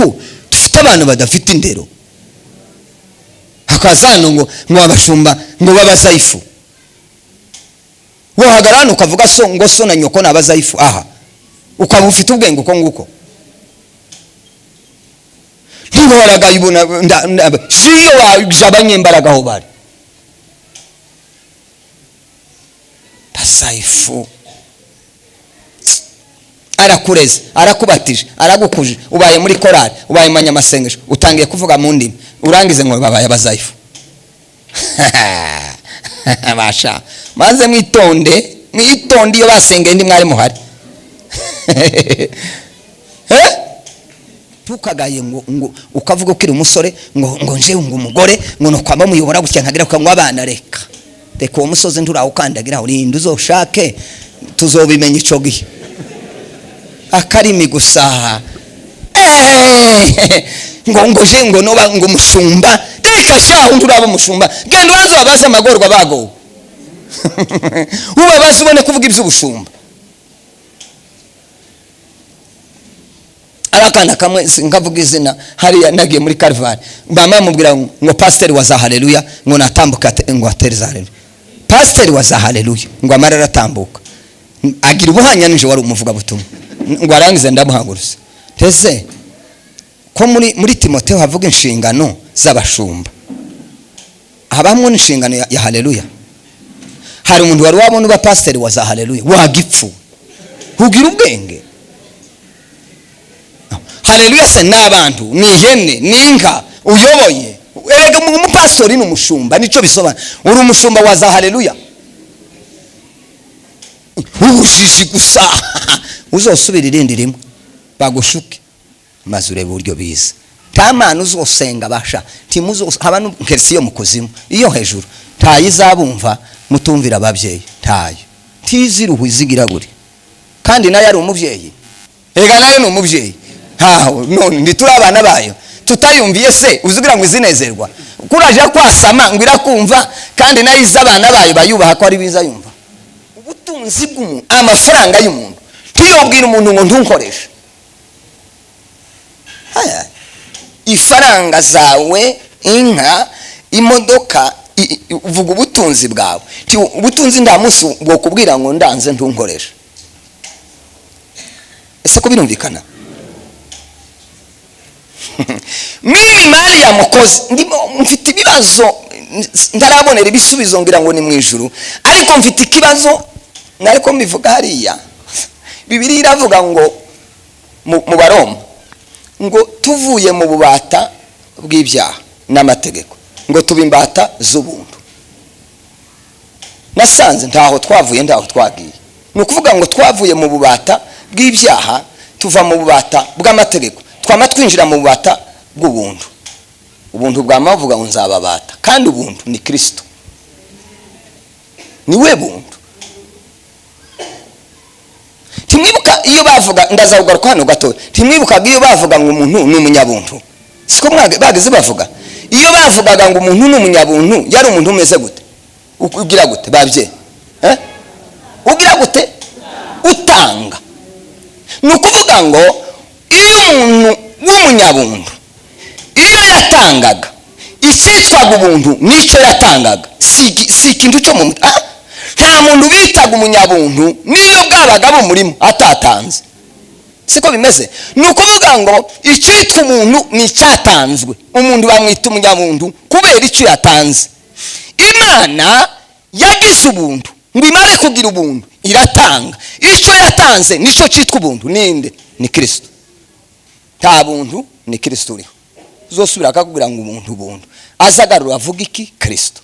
ko dufite abantu badafite indero, hakazano ngo abashumba ngo babazaifu. Wohagarana ukavuga so ngo so na nyoko nabazaifu, aha ukaba ufite ubwenge uko nguko. Ntiboraga ibona siyo wajabanye imbaraga aho bari bazaifu. Arakureze, arakubatije, aragukuje, ubaye muri korali, ubaye manyamasengesho, utangiye kuvuga mu ndimi, urangize ngo babaye abazaifu. Basha maze mwitonde iyo basengeye ndi mwari muhari. Tukagaye ngo ukavuga ukiri umusore ngo nje ngo umugore ngo no kwamba muyobora gutya nkagira ko ngo abana reka uwo musozi nturawukandagira urinde uzoshake tuzobimenya ico gihe akarimi gusa. ngo je ngo no ngo mushumba reka sha nduraba mushumba genda urazo babasha amagorwa bago. Ubabasha ubone kuvuga iby'ubushumba. Arakana kamwe ngavuga izina hariya nagiye muri Calvary bama mubwira ngo pastor wa za haleluya ngo natambuka ngo atereza haleluya. Pastor wa za haleluya ngo amarara atambuka agira ubuhanya nije wari umuvuga butumwa ngo arangize ndamuhaguruse. Tese ko muri Timotheo havuga inshingano z'abashumba, habamwe inshingano ya haleluya. Hari umuntu wari wabona uba pastor wa za haleluya wagipfu ugira ubwenge. Haleluya se n'abantu n'ihene n'inka uyoboye. Erega umupastori n'umushumba nico bisobana. Uri umushumba wa za haleluya. Ubushishi gusa uzosubira irindi rimwe bagushuke maze urebe uburyo biza. Tamana uzosenga basha timuzo habanu nkerisiyo mukuzimu iyo hejuru tayizabumva mutumvira abavyeyi tayo tiziruhu izigira guri kandi nayo ari umuvyeyi. Ega nayo n'umuvyeyi. Haho none nditura abana bayo tutayumviye se uzugira ngo izinezerwa kuraje kwasama ngira kumva kandi nayo izabana bayo bayubaha ko ari biza yumva. Ubutunzi bw'umuntu amafaranga y'umuntu ntiyobwira umuntu ngo ntunkoresha. Haya ifaranga zawe inka imodoka uvuga ubutunzi bwawe ubutunzi ndamusu bwo kubwira ngo ndanze ntunkoresha. Ese ko birumvikana? Mimi mali ya mukozi ndimo mfite ibibazo ndarabonera ibisubizo ngira ngo ni mu ijuru, ariko mfite ikibazo nariko mbivuga hariya. Bibiliya iravuga ngo mu Baroma ngo tuvuye mu bubata bw'ibyaha n'amategeko ngo tubimbata z'ubuntu. Nasanze ntaho twavuye ndaho twagiye. Ni ukuvuga ngo twavuye mu bubata bw'ibyaha tuva mu bubata bw'amategeko twama twinjira mu bubata bw'ubuntu. Ubuntu bwamavuga ngo nzababata kandi ubuntu ni Kristo. Niwe buntu. Timwibuka iyo bavuga ndazawugaruka hano gato. Timwibuka iyo bavuga ngo umuntu ni umunyabuntu. Siko bageze bavuga. Iyo bavugaga ngo umuntu ni umunyabuntu yari umuntu umeze gute? Ugira gute babye? Ugira gute? Utanga. Nukuvuga ngo iyo umuntu w'umunyabuntu iyo yatangaga icyitwaga ubuntu nico yatangaga si kintu cyo mu nta muntu bitaga umunyabuntu niyo bwabaga bumurimo atatanze. Siko bimeze. Nukuvuga ngo icyitwa umuntu ni cyatanzwe. Umuntu bamwita umunyabuntu kubera icyo yatanze. Imana yagize ubuntu ngo imare kugira ubuntu iratanga. Icyo yatanze nico cyitwa ubuntu. Ninde? Ni Kristo. Ta buntu ni Kristo uriho. Uzosubira akakubwira ngo ubuntu azagarura avuga iki? Kristo.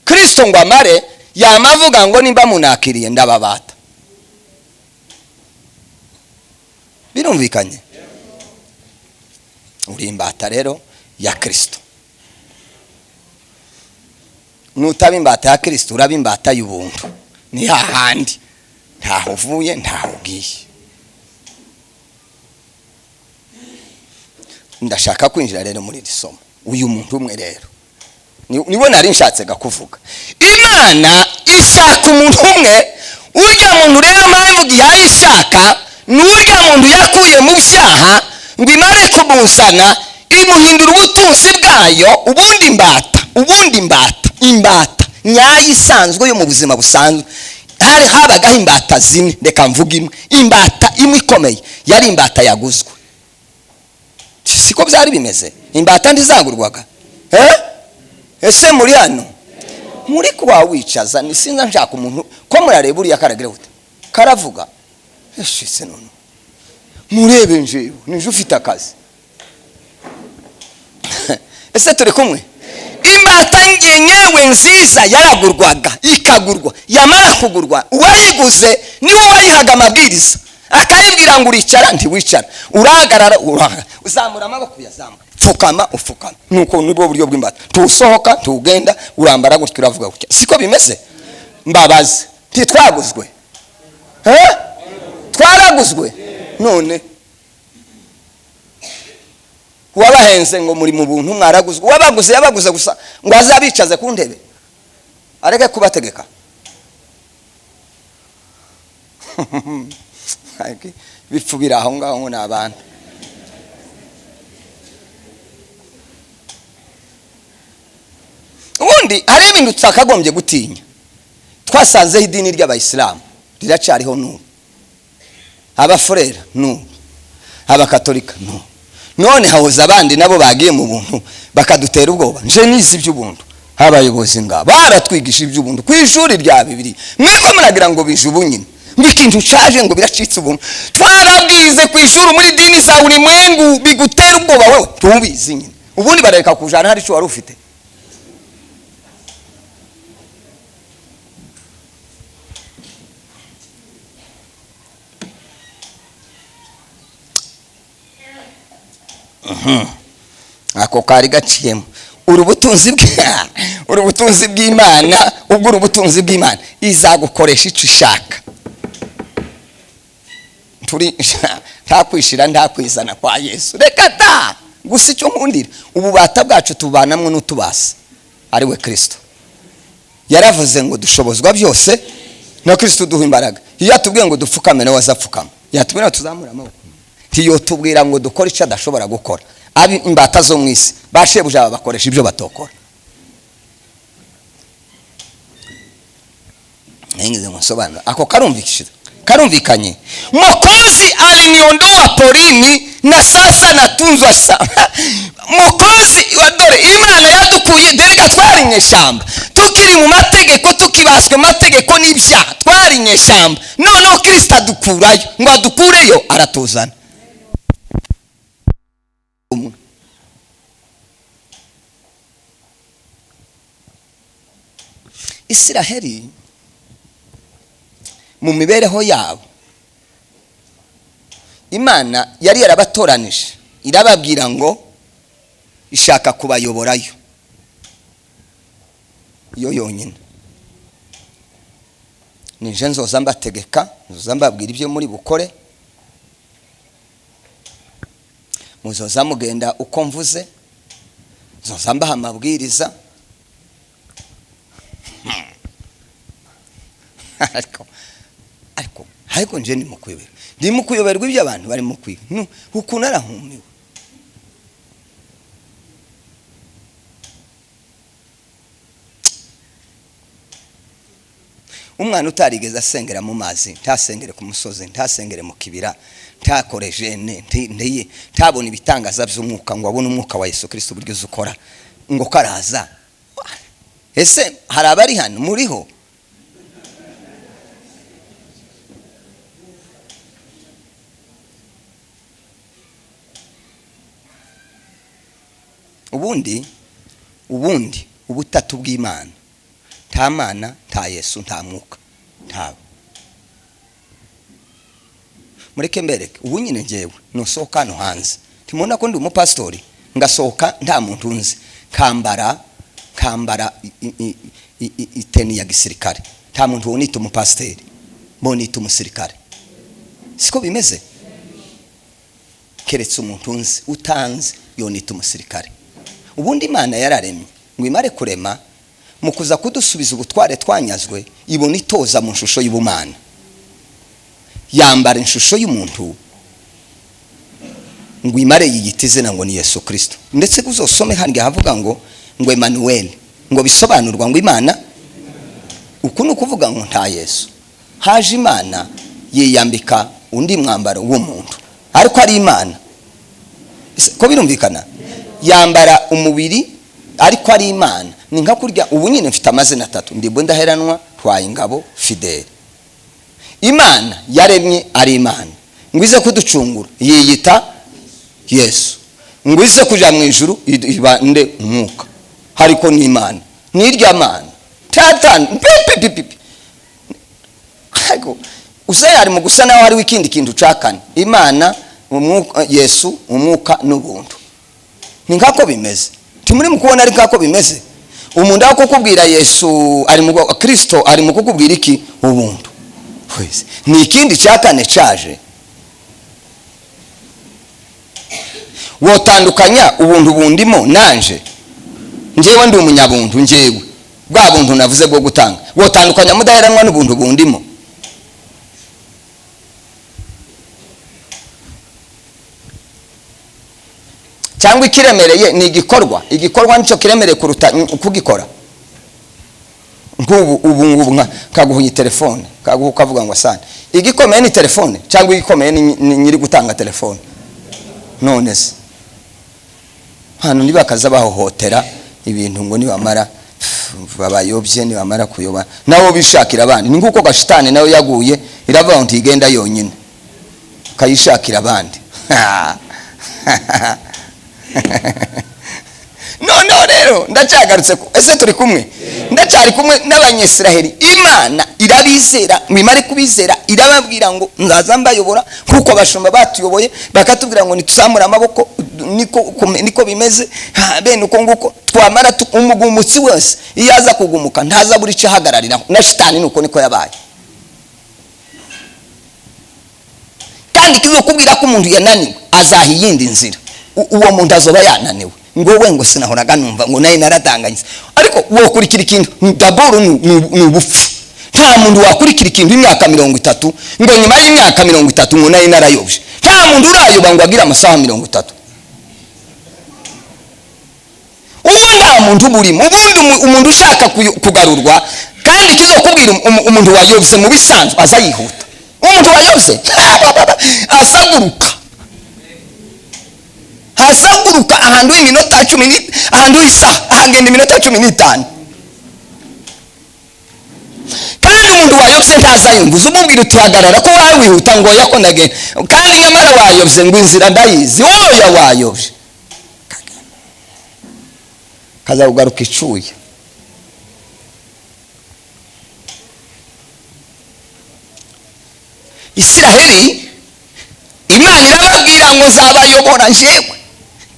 Kristo ngo amare yamavuga ngo nimba munakiriye ndababata. Birumvikanye? Uri imbata rero ya Kristo. Nutaba imbata ya Kristo uraba imbata y'ubuntu. Ni hahandi ntaho uvuye ntaho ugiye. Ndashaka kwinjira rero muri risomo. Uyu muntu umwe rero niwe nari nshatse gakuvuga. Imana ishaka umuntu umwe. Urya muntu rero mpamvu gihari ishaka n'urya muntu yakuye mu byaha ngo imare kumuzana imuhindura ubutunzi bwayo, ubundi imbata nyayo isanzwe yo mu buzima busanzwe. Habagaho imbata zine, reka mvuga imwe. Imbata imwe ikomeye yari imbata yaguzwe. Siko byari bimeze? Imbata ndizagurwaga. Ese muri hano muri kuba wicaza ni sinza nshaka umuntu ko murareba uriya karagire gute karavuga. Ese none murebe nje nije ufite akazi. Ese turi kumwe? Imbata nyewe nziza yaragurwaga, ikagurwa, yamara kugurwa uwayiguze niwe wayihaga amabwiriza, akayibwira ngo uricara ntiwicara, urahagarara uzamura amaboko yazamura, pfukama ufukama. Nuko nibwo buryo bw'imbata. Tusohoka tugenda urambara gutyo uravuga gutya. Siko bimeze? Mbabazi ntitwaguzwe? Twaraguzwe. None wabahenze ngo muri mu buntu mwaraguzwe. Wabaguze yabaguze gusa ngo azabicaze ku ntebe areke kubategeka. Bipfubira aho ngaho ngo n'abantu. Ubundi hari ibintu tutakagombye gutinya. Twasanzeho idini ry'abayisilamu riracariho n'ubu, abafurera n'ubu, abakatolika n'ubu. None hahoza abandi nabo bagiye mu buntu bakadutera ubwoba. Nje nizi by'ubuntu. Abayobozi ngabo baratwigisha iby'ubuntu ku ishuri rya Bibiliya. Mwiko muragira ngo bije ubunyine ngikintu caje ngo biracitse ubuntu. Twarabwize ku ishuri muri dini za ulimwengu bigutera ubwoba wewe tubizi nyine. Ubundi bareka kujana hari cyo wari ufite. Ako kari gaciyemo urubutunzi bw'Imana. Ubwo urubutunzi bw'Imana izagukoresha icyo ishaka. Turi nta kwishira nta kwizana kwa Yesu. Reka ta gusa icyo nkundira ububata bwacu tubanamwe n'utubase ari we Kristo. Yaravuze ngo dushobozwa byose na Kristo duha imbaraga. Iyo atubwiye ngo dupfukame nawe azapfukama, yatubwira tuzamura amaboko. Iyo tubwira ngo dukora icyo adashobora gukora. Abi imbata zo mwisi bashebuja bakoresha ibyo batokora. Nengize musobanura ako karumvikanye. Mokozi aliniondoa porini na sasa natunzwa sana. Mokozi wadore Imana yadukuye dereka twari nyeshamba. Tukiri mu mategeko tukibaswe mategeko n'ibyaha twari nyeshamba. None Kristo adukurayo ngo adukureyo aratuzana. Isiraheli mu mibereho yabo Imana yari yarabatoranije irababwira ngo ishaka kubayoborayo yo yonyine. Nije nzoza mbategeka, nzoza mbabwira ibyo muri bukore, muzoza mugenda uko mvuze, nzoza mbaha amabwiriza. ariko nje ndi mukuyoberwa ibyo abantu bari mukwiba. Ukuntu arahumiwe. Umwana utarigeze asengera mu mazi, ntasengere ku musozi, ntasengere mu kibira, ntakoreje nteye, ntabona ibitangaza by'umwuka ngo abone umwuka wa Yesu Kristo buryo uzukora ngo karaza. Ese hari abari hano muriho? Ubundi ubutatu bw'Imana, nta Mana, nta Yesu, nta mwuka, ntabo. Mureke mbereke ubu nyine ngewe nusohoka no hanze timona ko ndi umupastori ngasohoka nta muntu unzi kambara iteni ya gisirikare, nta muntu wonita umupastori bonita umusirikare. Siko bimeze? Keretse umuntu unzi utanze yonita umusirikare. Ubundi Imana yararemye ngo imare kurema mu kuza kudusubiza ubutware twanyazwe ibona itoza mu shusho y'ubumana, yambara inshusho y'umuntu ngo imare yiyita izina ngo ni Yesu Kristo. Ndetse uzosome hange havuga ngo Emmanuel, ngo bisobanurwa ngo Imana. Uku ni ukuvuga ngo nta Yesu, haje Imana yiyambika undi mwambaro w'umuntu, ariko ari Imana. Ko birumvikana? Yambara umubiri ariko ari Imana. Ni nka kurya ubu nyine mfite amazina atatu, ndibwo ndaheranwa twaye ingabo Fidele. Imana yaremye ari Imana, ngo ize kuducungura yiyita Yesu, ngo ize kuja mu ijuru ibande umwuka, hariko ni Imana, ni irya Mana tatani pipi. Usaya ari mu gusa naho hari wikindi kintu cakane, Imana umwuka, Yesu umwuka n'ubuntu. Ni nkako bimeze, timuri mukubona ari nkako bimeze. Umuntu akukubwira Yesu ari mu Kristo, ari mu kukubwira iki? Ubuntu. Ni ikindi cakane caje. Wotandukanya ubuntu bundimo nanje, njewe ndi umunyabuntu, njewe bwa buntu navuze bwo gutanga, wotandukanya mudaheranwa n'ubuntu bundimo? Cyangwa ikiremereye ni igikorwa nico kiremereye kuruta kugikora. Ubu kaguhuye telefone, kavuga ngo asane, igikomeye ni telefone cyangwa igikomeye ni nyiri gutanga telefone? None se hano nibakaza bahohotera ibintu ngo nibamara babayobye, nibamara kuyoba nawo bishakira abandi. Ni nguko gashitani nawe yaguye iravuga ngo igenda yonyine kayishakira abandi. No rero ndacagarutse ko ese turi kumwe, ndacari kumwe n'abanyesiraheli. Imana irabizera, mwimare kubizera, irababwira ngo nzaza mbayobora kuko abashumba batuyoboye, bakatubwira ngo nitusamura amaboko, niko bimeze bene uko nguko. Twamara umugumutsi wese iyaza kugumuka ntaza buri cyo hagararira, na shitani nuko niko yabaye. Kandi kizokubwira ko umuntu yananiwe azahiyindi nzira, uwo muntu azoba yananiwe. Ngo we ngo sinahoraga numva ngo nayi naratanganyise, ariko wokurikira ikintu daboro ni ubupfu. Nta muntu wakurikira ikintu imyaka 30 ngo nyuma y'imyaka 30 ngo nayi narayobye. Nta muntu urayoba ngo agira amasaha 30. Nta muntu burimo. Umuntu ushaka kugarurwa, kandi kizokubwira umuntu wayobye mu bisanzwe aza yihuta. Umuntu wayobye asaguruka, hasaguruka ahantu iminota 10, ahantu isaha ahangenda iminota 15. Kandi umuntu wayobye ntazayumva, uzumubwira tuhagarara ko wawe wihuta ngo yakondage, kandi nyamara wayobye ngo inzira ndayizi. Oya wayobye kaza ugaruka icuye. Isiraheli Imana irababwira ngo zabayobora njewe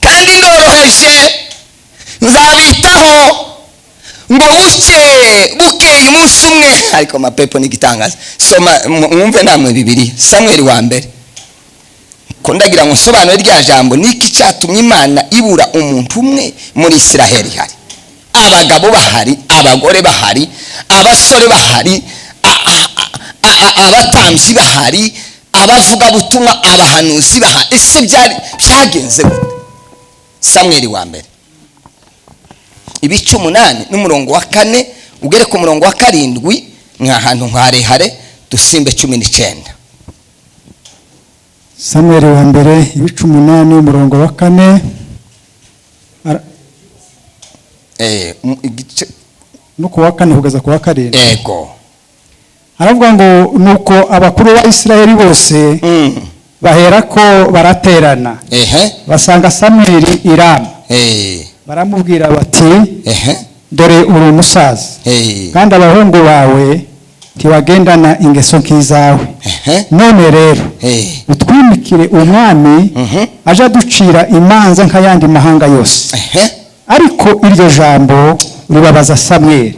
kandi ndoroheje, nzabitaho ngo bukeye umunsi umwe. Ariko mapepo n'igitangaza, soma mwumve namwe Bibiliya, Samuel wa mbere. Ko ndagira ngo nsobanure rya jambo niki cyatumye Imana ibura umuntu umwe muri Isiraheli. Hari abagabo bahari, abagore bahari, abasore bahari, abatambyi bahari, abavuga butumwa, abahanuzi bahari. Ese byagenze gute? Samuel wa mbere ibice 8 n'umurongo wa 4 ugere ku murongo wa 7, nkahantu nkarehare dusimbe 19. Samuel wa mbere ibice 8 umurongo wa 4 nuko wa 4 kugeza ku wa 7. Ego aravuga ngo nuko abakuru ba Isiraheli bose baherako baraterana, basanga Samuel irama, baramubwira bati dore uri umusaza, kandi abahungu bawe ntibagendana ingeso nk'izawe. None rero utwimikire umwami aje aducira imanza nk'ayandi mahanga yose. Ariko iryo jambo ribabaza Samuel.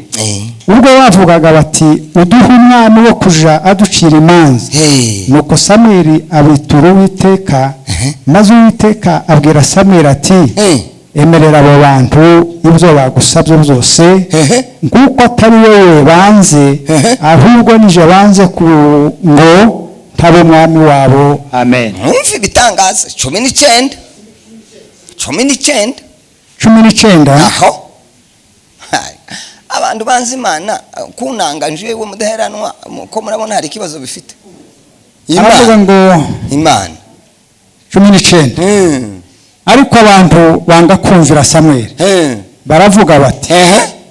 Ubwo bavugaga bati uduhe umwami wo kuja aducira imanza. Nuko Samuel abitura Uwiteka, maze Uwiteka abwira Samuel ati emerera abo bantu ibyo bagusabye byose, nguko atari wowe banze, ahubwo nije banze ngo utabe umwami wabo. Amen. mwumve ibitangaza 19 19. aho Hai. abantu banzi imana kunanga njewe mudaheranwa ko murabona hari ikibazo bifite aravuga ngo imana 19. ariko abantu banga kumvira Samweli baravuga bati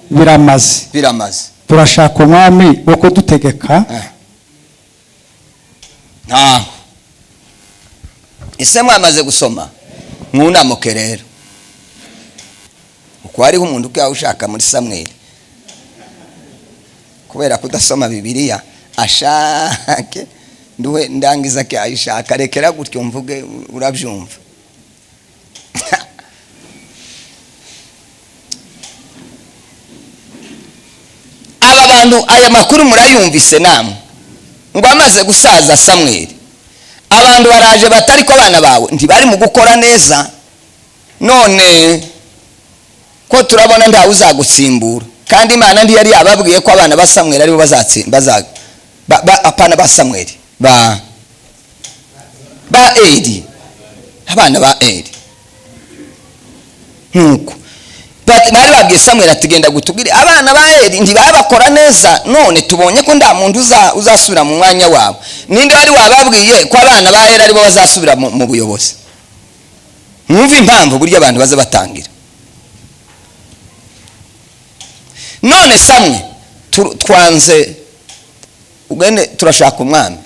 biramaze turashaka umwami wo kudutegeka. ntaho ese mwamaze gusoma mwunamuke rero uko hariho umuntu ubwawe ushaka muri Samweli kubera kudasoma Bibiliya ashake nduwe ndangiza ke ayishaka rekera gutyo mvuge urabyumva. aba bantu aya makuru murayumvise namwe ngo amaze gusaza Samweli abantu baraje batari ko abana bawe ntibari mu gukora neza none ko turabona nta uzagutsimbura kandi Imana ndi yari yababwiye ko abana ba Samweli ari bo bazatsimba apana ba Samweli ba Eli abana ba Eli nkuko bari babwiye Samweli ati genda gutubwire abana ba Eli ntibabakora neza none tubonye ko nda muntu uzasubira mu mwanya wabo. Ninde wari wababwiye ko abana ba Eli ari bo bazasubira mu buyobozi? Mwumve impamvu burya abantu baza batangira. None Samwe twanze ugende turashaka umwami.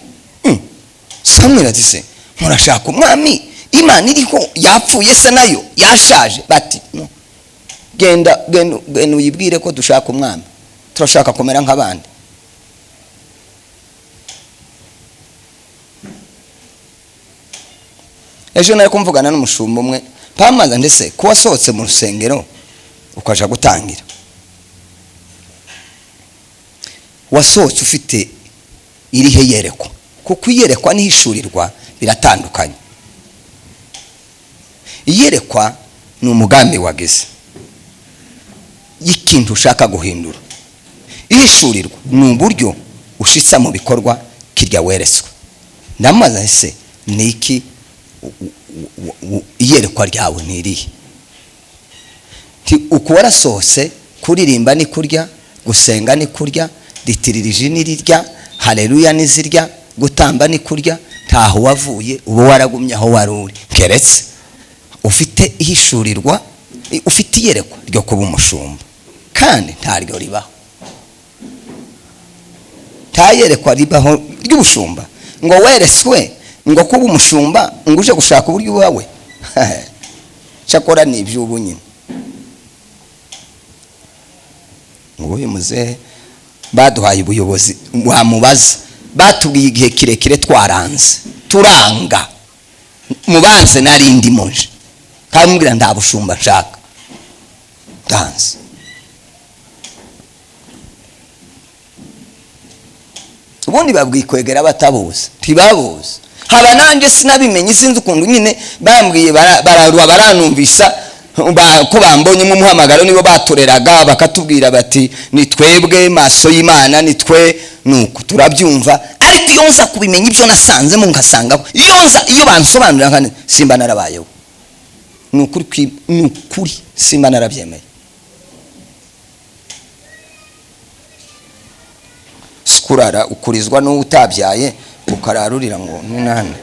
Samweli ati se murashaka umwami Imana iriho yapfuye se nayo yashaje bati no. Genda uyibwire ko dushaka umwami turashaka kumera nk'abandi. Ejo nari kumvugana n'umushumba umwe pamaza ndetse ko wasohotse mu rusengero ukaja gutangira wasohotse ufite irihe yerekwa kuko iyerekwa n'ihishurirwa biratandukanye. Iyerekwa ni umugambi wageze y'ikintu ushaka guhindura. Ihishurirwa ni uburyo ushitsa mu bikorwa kirya weretswe. Ndamaza ese niki iyerekwa ryawe nirihe? Uko warasohose kuririmba ni kurya, gusenga ni kurya, ritiririje ni rirya, haleluya ni zirya, gutamba ni kurya, ntaho wavuye ubu waragumye aho waruri keretse ufite ihishurirwa ufite iyerekwa ryo kuba umushumba kandi ntaryo ribaho. Tayerekwa ribaho ry'ubushumba ngo wereswe ngo kuba umushumba ngo uje gushaka uburyo wawe cyakora ni iby'ubu nyine. ngo uyu muzehe baduhaye ubuyobozi wamubaza batubwiye igihe kirekire twaranze turanga mubanze narindi monje kandi mbwira nda bushumba nshaka danse. Ubundi babwikwegera batabuze ntibabuze haba nanjye sinabimenye sinzi ukuntu nyine bambwiye baranumvisa ko bambonye mu muhamagaro nibo batoreraga bakatubwira bati ni twebwe maso y'Imana ni twe nuko turabyumva. Ariko iyo nza kubimenya ibyo nasanze mu ngasanga iyo bansobanurira nkane simba narabayeho nukuri simba narabyemeye. Sikurara ukurizwa no utabyaye ukararurira ngo nane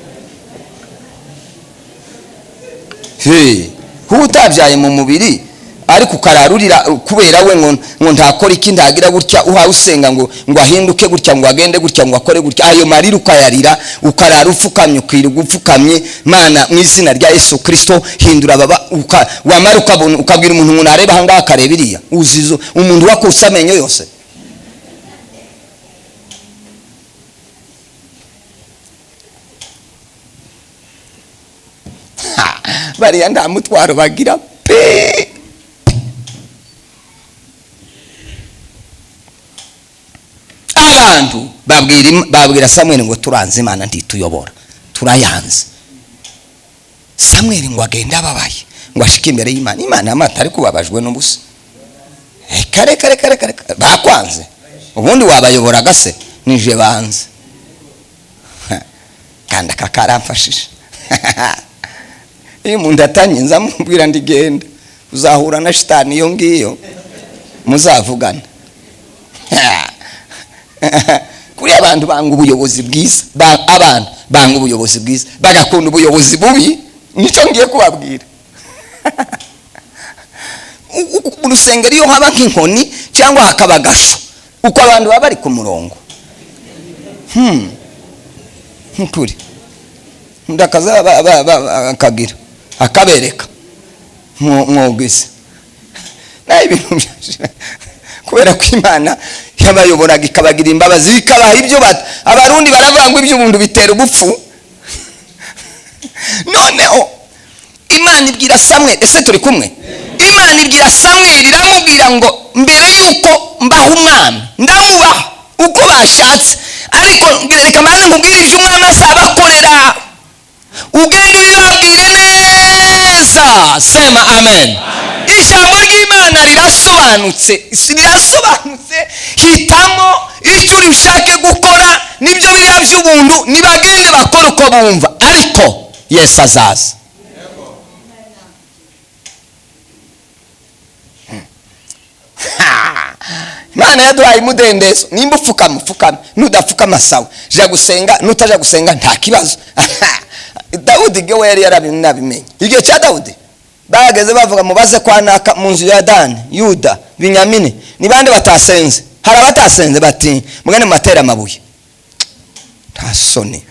utabyaye mu mubiri ariko ukararurira kubera we ngo ntakora iki ndagira gutya uha usenga ngo ahinduke gutya ngo agende gutya ngo akore gutya ayo marira ukayarira ukarara upfukamye ukwirirwa upfukamye Mana mu izina rya Yesu Kristo hindura baba wamara ukabwira umuntu ngo nareba hanga akareba iriya uzizo umuntu wakose amenyo yose. Bariya nta mutwaro bagira pe. Abantu babwira Samweli ngo turanze Imana ntituyobora turayanze. Samweli ngo agenda ababaye ngo ashike imbere y'Imana. Imana amata ari kubabajwe n'ubusa. Kare bakwanze ubundi wabayoboraga se nije banze kandi akakaramfashije. Iyo umuntu atanyenza mubwira ndigenda uzahura na shitani iyo ngiyo muzavugana. Kuri abantu banga ubuyobozi bwiza, abantu banga ubuyobozi bwiza bagakunda ubuyobozi bubi, nico ngiye kubabwira. Urusengero iyo haba nk'inkoni cyangwa hakaba gasho, uko abantu baba bari ku murongo. Nkuri ndakaza akagira akabereka mwogeze nayo ibintu kubera ko Imana yabayoboraga ikabagira imbabazi ikabaha ibyo abarundi baravuga ngo ibyo buntu bitera ubupfu. Noneho Imana ibwira Samweli, ese turi kumwe? Imana ibwira Samweli iramubwira ngo mbere yuko mbaha umwami ndamubaha uko bashatse, ariko reka maze nkubwire ibyo umwami azabakorera, ugende ubibabwire neza. Sema amen. Ijambo ry'Imana rirasobanutse, hitamo icyo uri bushake gukora, nibyo biriya by'ubuntu nibagende bakora uko bumva, ariko Yesu azaza. Imana yaduhaye umudendezo, nimba ufukama nudafukama sawa, ja gusenga nutaja gusenga nta kibazo. Dawudi gewe yari yarabimenye. Igihe cya Dawudi bageze bavuga mubaze kwa naka mu nzu ya Dani, Yuda, Binyamini, ni bande batasenze? Hari abatasenze bati mugane matera amabuye. Nta soni.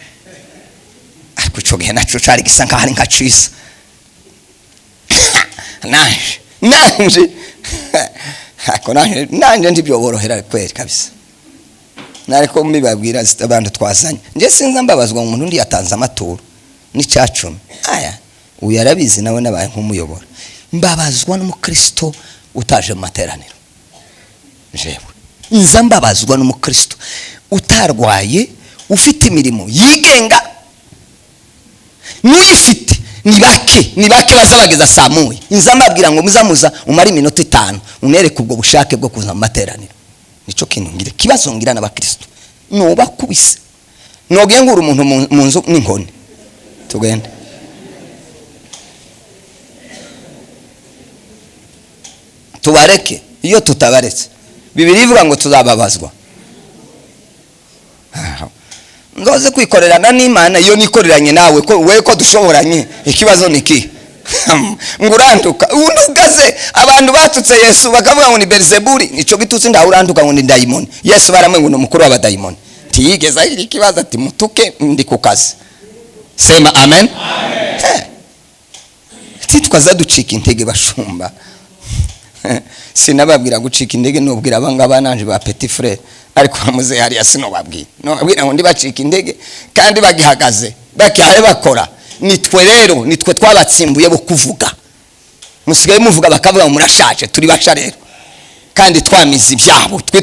Ariko ico gihe naco cari gisa nka hari nka cisa. Nanje ako nanje ndibyoborohera kweli kabisa. Nariko mbibabwira abantu twazanye. Nje sinza mbabazwa umuntu ndi yatanze amaturo ni cacumi. Aya uyarabizi nawe nabaye nk'umuyobora. Mbabazwa n'umukristo utaje mu materaniro. Jewe nza mbabazwa n'umukristo utarwaye, ufite imirimo yigenga, n'uyifite ni bake bazabageza saa moya. Nza mbabwira ngo muzamuza umara iminota 5 unereke ubwo bushake bwo kuza mu materaniro. Nico kintu ngire kibazo ngira n'abakristo noba kubise nogiye ngura umuntu mu nzu n'inkoni tugende. Tubareke iyo tutabaretse Bibiri ivuga ngo tuzababazwa. Ngoze kwikorerana n'Imana iyo nikoreranye nawe ko we ko dushoboranye, ikibazo niki? Nguranduka undugaze abantu batutse Yesu bakavuga ngo ni Beelzebuli, nico bitutse ndawuranduka ngo ni daimoni. Yesu baramwe ngo n'umukuru w'abadaimoni. Tiyigeza iri kibazo ati mutuke ndi ku kazi. Sema amen. Amen. Titwaza ducika intege bashumba. Sinababwira gucika indege nobwira abangaba nanje ba petit frère, ariko bamuze hari yasinobabwira nobwira ngo ndi bacika indege kandi bagihagaze bakihaye bakora. Nitwe rero nitwe twabatsimbuye bo kuvuga, musigaye muvuga bakavuga murashaje, turi basha rero kandi twamize ibyabo, twe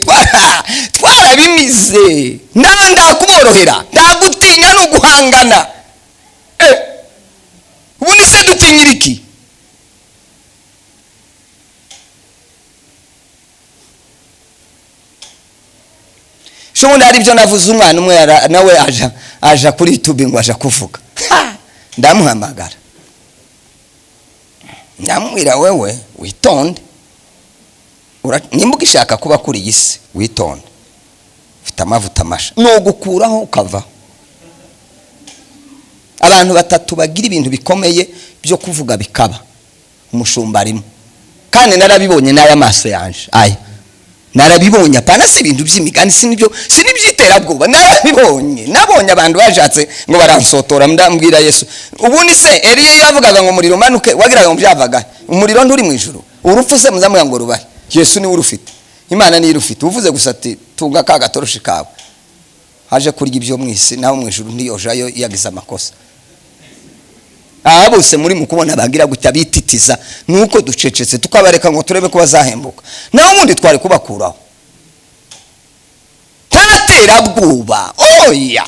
twarabimize. Nanda kuborohera ndagutinya no guhangana. Ubundi se dutinyira iki? Shobundi ari byo navuze umwana umwe nawe aja kuri YouTube ngo aja kuvuga. Ndamuhamagara ndamwira wewe witonde, nimba ugishaka kuba kuri iyi si witonde, ufite amavuta masha no gukuraho ukava. Abantu batatu bagira ibintu bikomeye byo kuvuga bikaba, umushumba arimo, kandi narabibonye n'aya maso yanje. Aya narabibonye apana se ibintu by'imigani sinibyiterabwoba, nabonye abantu bajatse ngo baransotora. Ndambwira Yesu ubundi se Eliya yavugaga ngo umuriro manuke, wagiraga ngo byavaga umuriro nduri mu ijuru, urupfu se muzamuga ngo rubahe. Yesu ni urufite, Imana ni irufite. Uvuze gusa ati tunga ka gatoroshi kawe, haje kurya ibyo mwisi naho mu ijuru ndiyojayo yagize amakosa. Bose muri mukubona bagira gutya bititiza, nuko ducecetse tukabareka ngo turebe ko bazahembuka, naho ubundi twari kubakuraho. Taterabwoba oya,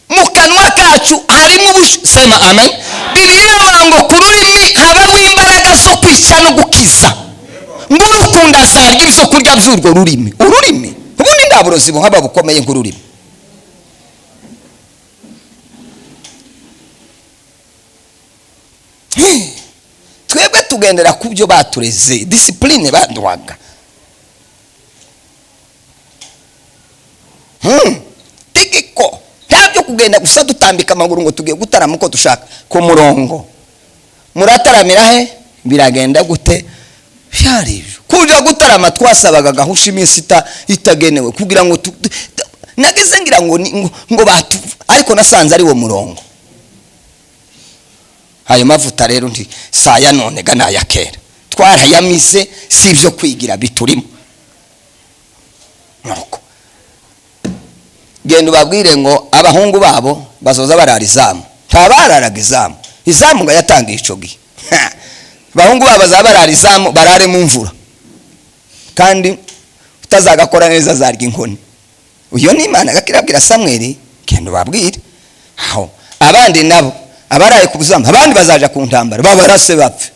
mu kanwa kacu harimo sema amen. Bibiliya ngo kururimi habaho imbaraga zo kwica no gukiza. Ngo ukunda azarya ibyo kurya by'urwo rurimi. Ururimi ubundi ndaburozi buhaba bukomeye nk'ururimi. tugendera ku byo batureze, discipline baduhaga. Tigiko ntabyo kugenda gusa dutambika amaguru ngo tugiye gutarama uko dushaka ku murongo. Murataramira he biragenda gute? Byari kuja gutarama twasabaga gahusha iminsi itagenewe kugira ngo nageze ngira ngo batu, ariko nasanze ari wo murongo. Ayo mavuta rero ndi saya none ga naya kera twarayamize, si ibyo kwigira biturimo. Nuko genda ubabwire ngo abahungu babo bazoza barara izamu. Ntabararaga izamu, izamu nga yatangiye ico gihe. Abahungu babo bazabarara izamu, barare mu mvura, kandi utazagakora neza azarya inkoni. Uyo ni Imana gakirabwira Samweli, genda ubabwire. Aho abandi nabo abaraye ku buzamu, abandi bazaja ku ntambara babarase bapfe.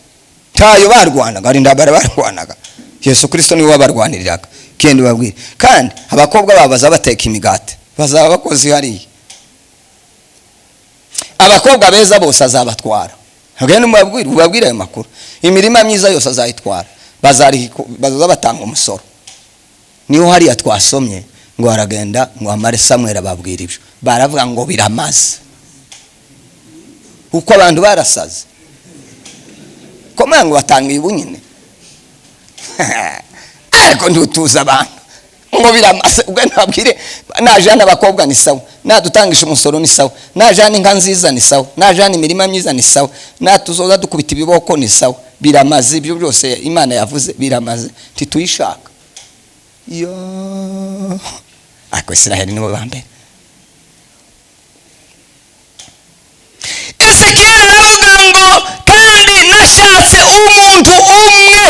Tayo barwanaga, ari ndabara barwanaga. Yesu Kristo niwe wabarwaniriraga. Genda ubabwire. Kandi abakobwa babo bazabateka imigati, bazaba bakoze hariya. Abakobwa beza bose azabatwara. Agenda ubabwire ayo makuru. Imirima myiza yose azayitwara, bazaza batanga umusoro. Niho hariya twasomye ngo aragenda ngo amare Samweli ababwira ibyo, baravuga ngo biramaze. Uko abantu barasaze komanga ngo batanga ibunyine. Ariko ndutuza abantu ngo biramaze. Ubwo nabwire najana abakobwa ni sawa, nadutangisha umusoro ni sawa, najana inka nziza ni sawa, najana imirima myiza ni sawa, natuzoza dukubita ibiboko ni sawa. Biramaze ibyo byose Imana yavuze, biramaze tituyishaka. Yo ako Israeli nibo bambere. Ezekiel aravuga ngo kandi nashatse umuntu umwe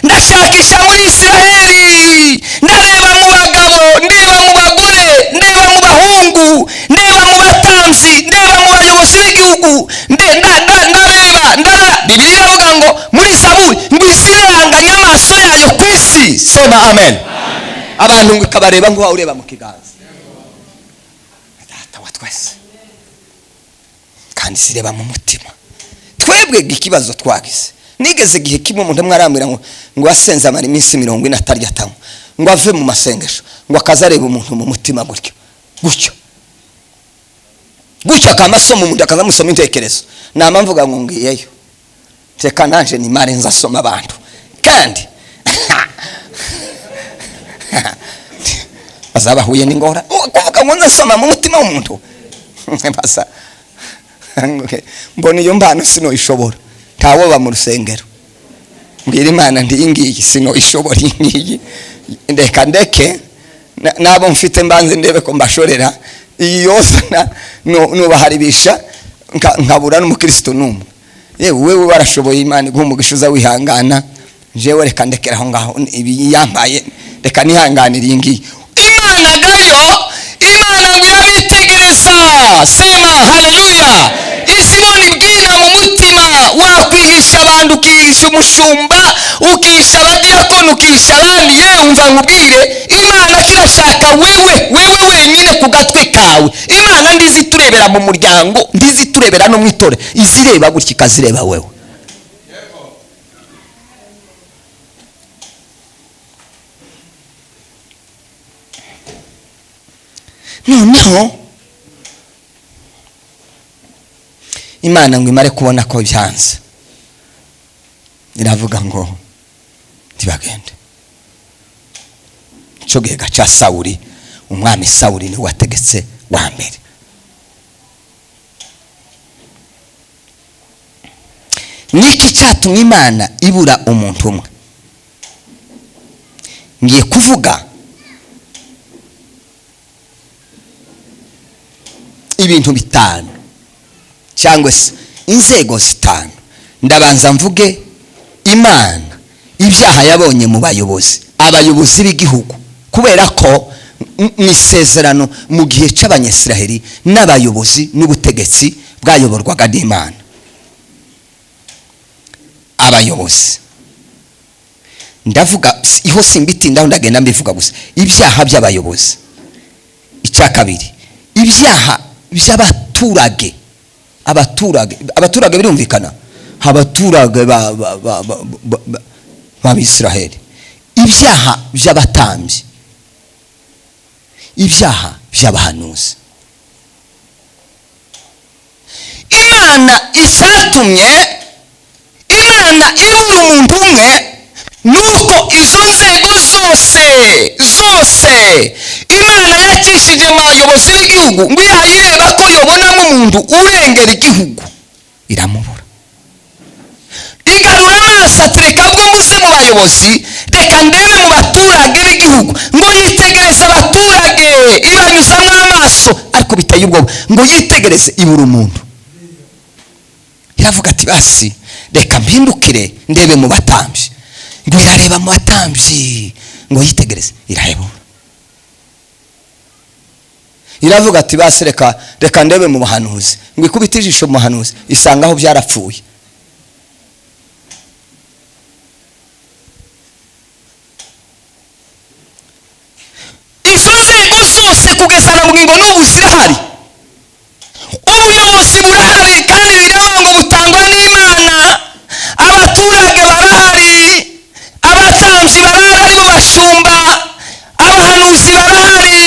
ndashakisha muri Israeli, ndareba mu bagabo, ndeba mu bagore, ndeba mu bahungu, ndeba mu batamzi, ndeba mu bayobozi b'igihugu, ndareba. Bibiliya ivuga ngo muri Zaburi ngo isiranganya amaso yayo ku isi. Soma amen. Abantu ngo ikabareba ngo ureba mu kiganza. Data wa twese kandi sireba mu mutima. Twebwe ikibazo twagize, nigeze gihe kimwe umuntu mwarambira ngo asenze amara iminsi 40 atarya atanywa, ngo ave mu masengesho, ngo akazareba umuntu mu mutima gutyo akamasomo umuntu akazamusoma intekerezo. Nama mvuga ngo ngiyeyo teka nanje ni mare nzasoma abantu, kandi bazabahuye n'ingora kuvuga ngo nzasoma mu mutima w'umuntu. Basa mbona iyo mbano sino ishobora, ntawo ba mu rusengero mbwira Imana ndi ingiyi sino ishobora ingiyi, ndeke nabo mfite mbanze ndebe ko mbashorera yose nubaharibisha nkabura n'umukristo numwe. Wewe barashoboye, Imana igumugishuza wihangana. Jewe reka ndekeraho ngaho ibi yambaye, reka nihanganira ingiyi. Imana gayo, Imana ngo irabitegereza. Sema haleluya. Isibona ibwina mu mutima, wakwihisha abantu, ukihisha umushumba, ukihisha abadiakoni, ukihisha abandi. Umva nkubwire, Imana kirashaka wewe wenyine ku gatwe kawe. Imana ndiziturebera mu muryango, ndiziturebera no mwitore, izireba gutya ikazireba wewe. Noneho Imana ngo imare kubona ko byanze, iravuga ngo ntibagende. Cyo gihe gaca Sawuli, umwami Sawuli ni wategetse wa mbere. Niki cyatumye Imana ibura umuntu umwe? Ngiye kuvuga ibintu bitanu cyangwa se inzego zitanu. Ndabanza mvuge Imana ibyaha yabonye mu abayobozi b'igihugu, kubera ko n'isezerano mu gihe cy'Abanyesiraheli n'abayobozi n'ubutegetsi bwayoborwaga n'Imana. Abayobozi ndavuga iho simbitinda, ndagenda mbivuga gusa ibyaha by'abayobozi. Icya kabiri, ibyaha by'abaturage. Abaturage birumvikana, abaturage b'Abisiraheli, ibyaha by'abatambyi, ibyaha by'abahanuzi. Imana icyatumye Imana ibura umuntu umwe nuko izo nzego zose Imana yacishije mu bayobozi b'igihugu ngo yayireba ko yobonamo umuntu urengera igihugu iramubura. Igarura amaso ati reka ubwo mbuze mu bayobozi reka ndebe mu baturage b'igihugu, ngo yitegereze abaturage ibanyuzamo amaso, ariko biteye ubwoba ngo yitegereze ibura umuntu. Iravuga ati basi reka mpindukire ndebe mu batambyi, ngo irareba mu batambyi ngo yitegereze irahebura. Iravuga ati basi reka ndebe mu bahanuzi, ngo ikubite ijisho mu bahanuzi isanga aho byarapfuye. Izo nzego zose kugeza na bugingo n'ubu zirahari, ubuyobozi burahari kandi biravuga ngo butangwa n'Imana, abaturage barahari, abatambyi barahari aribo bashumba, abahanuzi barahari,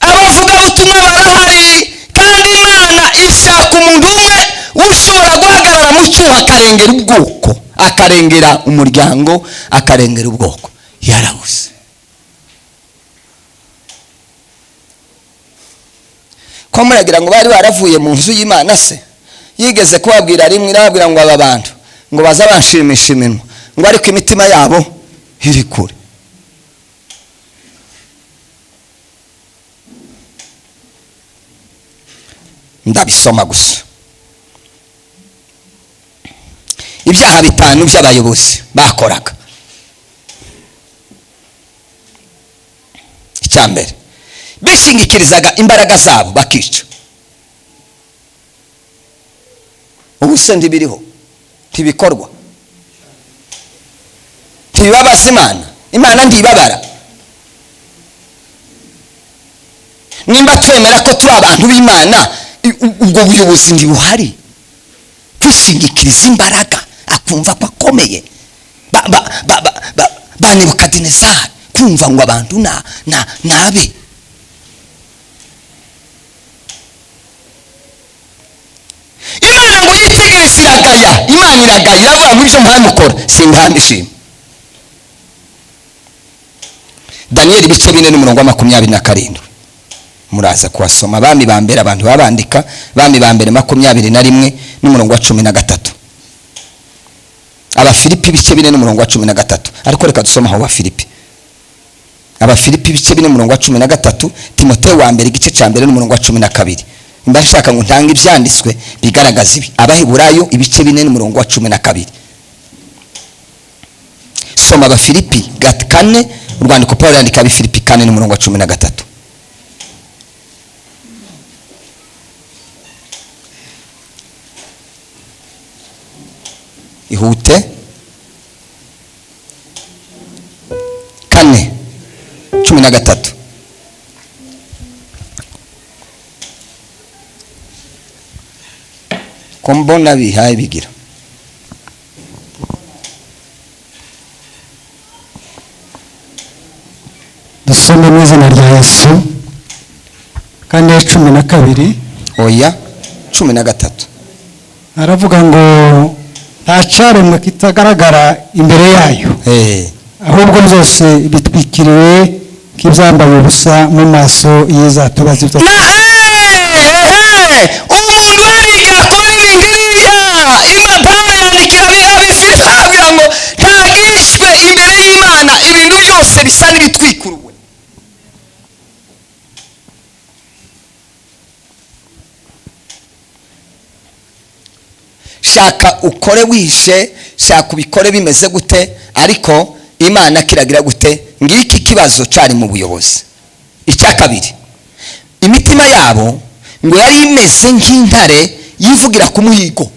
abavugabutumwa barahari, kandi Imana ishaka umuntu umwe ushobora guhagarara mu cyuho akarengera ubwoko, akarengera umuryango, akarengera ubwoko. Yarabuze. Ko muragira ngo bari baravuye mu nzu y'Imana se? Yigeze kubabwira rimwe, irababwira ngo aba bantu ngo baza banshimisha iminwa, ngo ariko imitima yabo iri kure. Ndabisoma gusa. Ibyaha 5 by'abayobozi bakoraga. Icyambere, bishingikirizaga imbaraga zabo bakica. Ubuse ndibiriho tibikorwa, tibabaza Imana ndibabara. Nimba twemera ko turi abantu b'Imana, ubwo buyobozi ndi buhari. Kwishingikiriza imbaraga akumva ko akomeye, Nebukadinezari kumva ngo abantu nabe. Imana ngo yitegereze iragaya, Imana iragaya, iravuga muri byo mpamukora simbandishima. Daniel ibice 4:27 muraza kuwasoma. Abami ba mbere abantu babandika, Abami ba mbere 21:13. Abafilipi ibice 4:13, ariko reka dusoma aho Abafilipi. Abafilipi ibice 4:13, Timoteyo wa mbere igice cya 1:12. Mbashaka ngo ntanga ibyanditswe bigaragaza ibi. Abaheburayo ibice 4:12. Soma Abafilipi 4, urwandiko Paulo yandika Abafilipi 4:13. Ihute 4:13. Kombona bihaye bigira. Dusome mu izina rya Yesu. 4:12. Oya 13. Aravuga ngo nta cyaremwe kitagaragara imbere yayo, ahubwo byose bitwikiriwe k'ibyambaye ubusa mu maso y'izatubaza ibyo. Umuntu barigira akora ibintu nk'ibyo, Pawulo yandikira Abafilipi ababwira ngo ntagishwe imbere y'Imana ibintu byose bisa n'ibitwikuruwe. Shaka ukore wishe, shaka ubikore bimeze gute, ariko Imana kiragira gute? Ngiki kibazo cari mu buyobozi. Icya kabiri, imitima yabo ngo yari imeze nk'intare yivugira ku muhigo.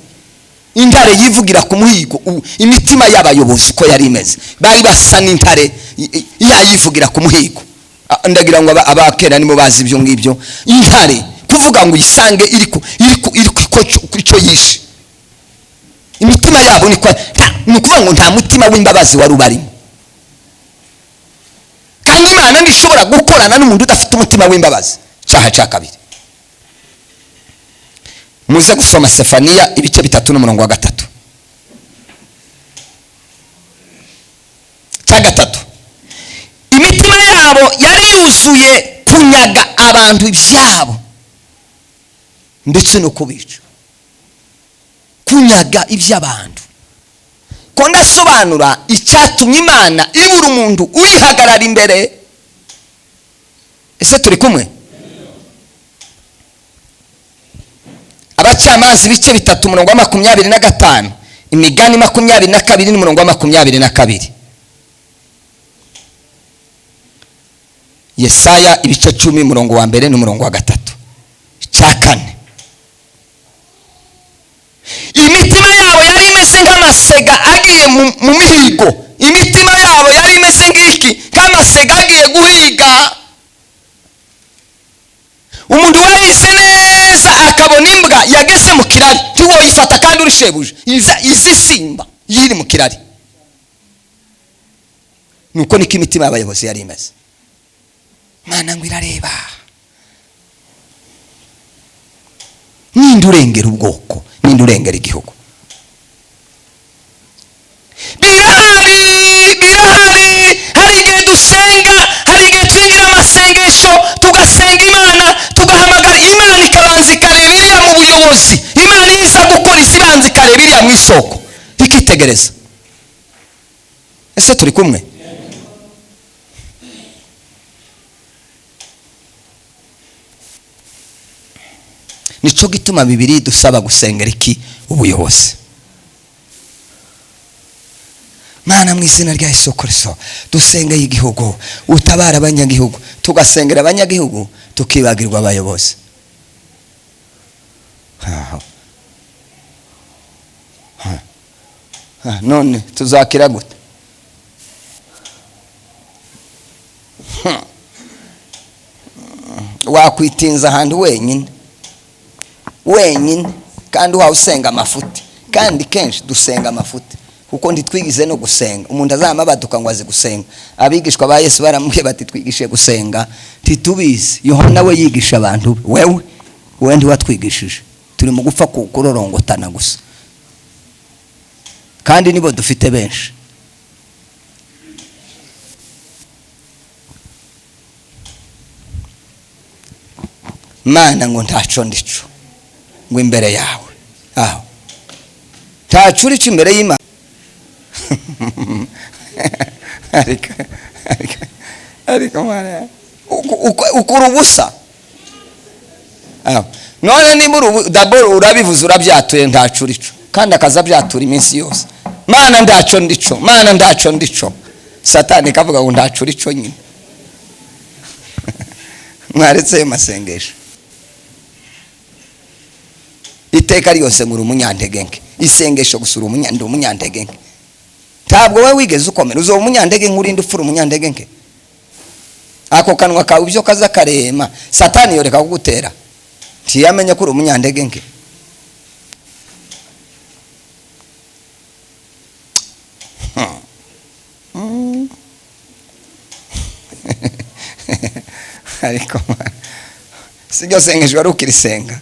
Intare yivugira ku muhigo. Imitima y'abayobozi ko yari imeze, bari basa n'intare yivugira ku muhigo. Ndagira ngo abakera nimo bazi ibyo ngibyo. Intare kuvuga ngo isange iri ku icyo yishe. Imitima yabo ni ukuvuga ngo nta mutima w'imbabazi wari ubarimo. kandi Imana ntishobora gukorana n'umuntu udafite umutima w'imbabazi. Cyaha cya kabiri, muze gusoma Sefaniya ibice 3:3. Cya gatatu, imitima yabo yari yuzuye kunyaga abantu ibyabo ndetse no kubica. Kunyaga iby'abantu. Ko ndasobanura icyatumye Imana ibura umuntu uyihagarara imbere. Ese turi kumwe? Abacamanza ibice 3:25, Imigani 22:22, Yesaya ibice 10:1-3. Cya kane, imitima yabo yari imeze nk'amasega agiye mu mihigo. Imitima yabo yari imeze nk'amasega agiye guhiga. Umuntu wahize neza akabona imbwa yageze mu kirari, ntiwoyifata kandi uri shebuja. Izi simba yiri mu kirari. Nuko niko imitima y'abayobozi yari imeze. Mana ngo irareba, ninde urengera ubwoko, ninde urengera igihugu. Birahari. Hari igihe dusenga, hari igihe twinjira amasengesho tugasenga Imana, tugahamagara Imana ikabanza ikareba iriya mu buyobozi. Imana iza gukora izibanza ikareba iriya mu isoko ikitegereza. Ese turi kumwe? Nico gituma Bibiri dusaba gusengera iki? Ubuyobozi. Mana mu izina rya Yesu Kristo dusengeye igihugu, utabara abanyagihugu. Tugasengera abanyagihugu tukibagirwa abayobozi. None tuzakira gute? Wakwitinza ahantu wenyine kandi wawe usenga amafuti. Kandi kenshi dusenga amafuti kuko ntitwigize no gusenga. Umuntu azamabaduka ngo azi gusenga. Abigishwa ba Yesu baramubwiye bati twigishe gusenga, titubizi. Yohana we yigisha abantu. Wewe ndi watwigishije. Turi mu gupfa kurorongotana gusa, kandi nibo dufite benshi. Mana ngo ntaco ndico ngo imbere yawe. Aho ntaco urico imbere y'Imana. ariko Mana ukura ubusa. None nimba daboro urabivuze urabyatuye ntaco urico, kandi akaza byatura iminsi yose. Mana ndaco ndico, Mana ndaco ndico. Satani kavuga ngo ntaco urico nyine. Mwaretse masengesho iteka ryose muri umunyantegenke. Isengesho gusura umunyantegenke. Ntabwo we wigeze ukomera, uzo umunyantegenke urinde ufura umunyantegenke. Ako kanwa kawe ibyo kaza karema, Satani yoreka kugutera. Tiyamenye ko uri umunyantegenke. Ariko sijyo sengesho rukirisenga.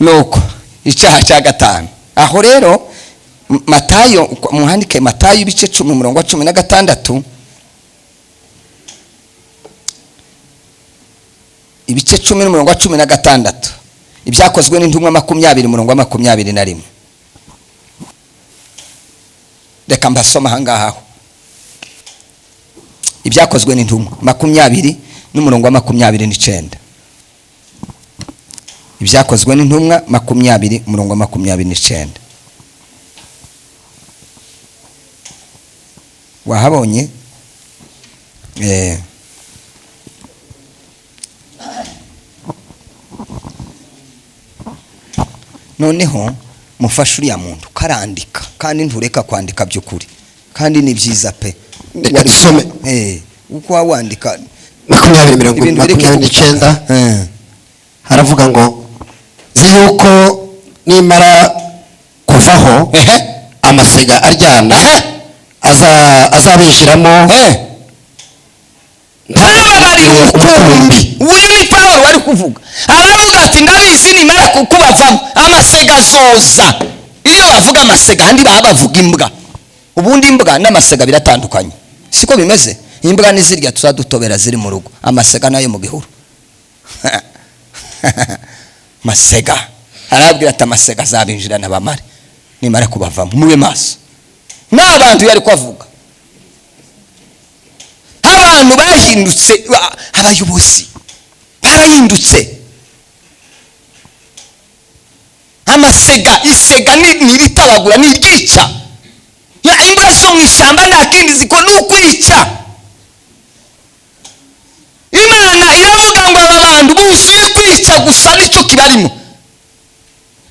Nuko icyaha cya gatanu. Aho rero Matayo, muhandike Matayo ibice 10:16, ibice 10:16, ibyakozwe n'intumwa 20:21. Reka mbasoma hangaha. Ibyakozwe n'intumwa 20:29. Ibyakozwe n'intumwa 20:29. Wahabonye? Noneho mufashe uriya muntu karandika, kandi ntureka kwandika by'ukuri, kandi ni byiza pe. Reka dusome uko wandika 20:29. Haravuga ngo zi yuko nimara kuvaho amasega aryana azabinjiramo ntababariwe ukumbi wiri Pawulo wari kuvuga aravuga ati ndabizi nimara kukubavamo amasega azoza. iyo bavuga amasega handi baba bavuga imbwa. ubundi imbwa n'amasega biratandukanye siko bimeze. imbwa nizirya tuzadutobera ziri mu rugo, amasega nayo mu gihuru. Masega arabwira ati amasega azabinjirana bamare nimara kubavamo mube maso. n'abantu yari kwavuga abantu bahindutse, abayobozi barahindutse. amasega isega niritabagura niryica. ya imbwa zo mu ishyamba nta kindi ziko n'ukwica. Imana iravuga ngo aba bantu buzuye kwica gusa nicyo kibarimo,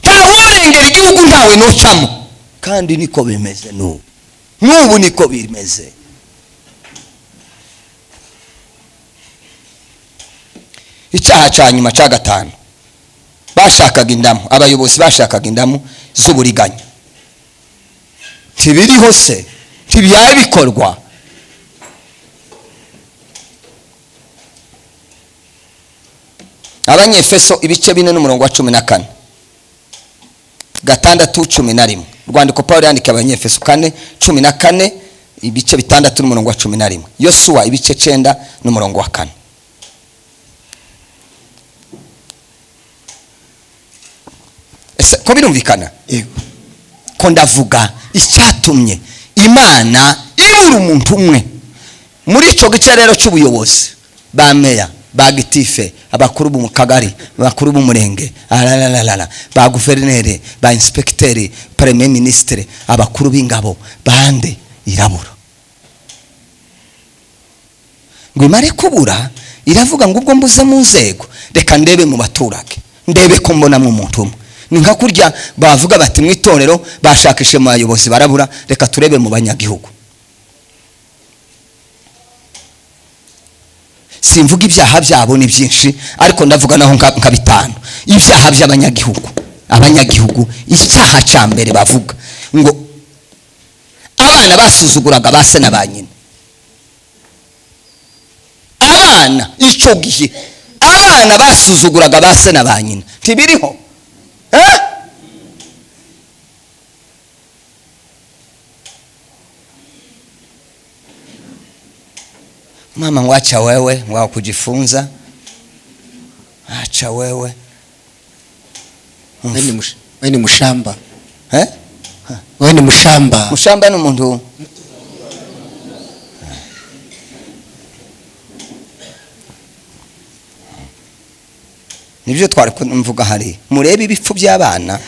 ntawurengera igihugu ntawe nocamo. kandi niko bimeze n'ubu niko bimeze. icyaha cya nyuma cya gatanu, bashakaga indamu. abayobozi bashakaga indamu z'uburiganya. ntibiriho se, ntibyaba bikorwa. Abanyefeso ibice 4 n'umurongo wa 14 gatandatu 11. Rwandiko Pawulo yandika Abanyefeso 4:14 ibice 6 n'umurongo wa 11. Yosuwa ibice 9 n'umurongo wa 4. Ko birumvikana? Yego. Ko ndavuga icyatumye Imana ibura umuntu umwe muri ico gice rero cy'ubuyobozi. Ba meya, ba gitife, abakuru mu kagari, abakuru mu murenge, ba guverineri, ba inspecteur, premier ministre, abakuru b'ingabo, bande irabura. ngo imare kubura, iravuga ngo ubwo mbuze mu nzego reka ndebe mu baturage, ndebe ko mbona mu muntu umwe. ni nka kurya bavuga bati mu itorero bashakishe mu bayobozi barabura, reka turebe mu banyagihugu. simvuga ibyaha byabo ni byinshi, ariko ndavuga naho nka bitanu. ibyaha abanyagihugu icyaha cya mbere bavuga ngo abana basuzuguraga base na ba nyina. abana icyo gihe abana basuzuguraga base na ba nyina ntibiriho. mama ngwacha wewe ngwa kujifunza, acha wewe wewe ni mushamba. wewe ni mushamba. mushamba n'umuntu nibyo twari kumvuga. hari murebe ibifu by'abana,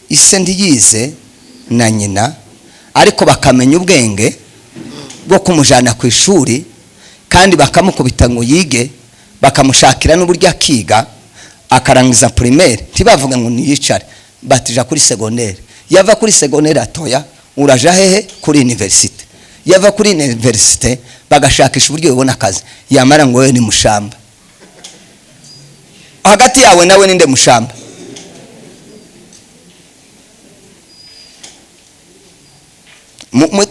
ise ndiyize na nyina, ariko bakamenya ubwenge bwo kumujana ku ishuri, kandi bakamukubita ngo yige, bakamushakira n'uburyo akiga akarangiza primaire. ntibavuga ngo niyicare, batija kuri secondaire. yava kuri secondaire atoya uraja hehe kuri university. yava kuri university bagashakisha uburyo yobona akazi, yamara ngo wewe ni mushamba. hagati yawe nawe ninde mushamba?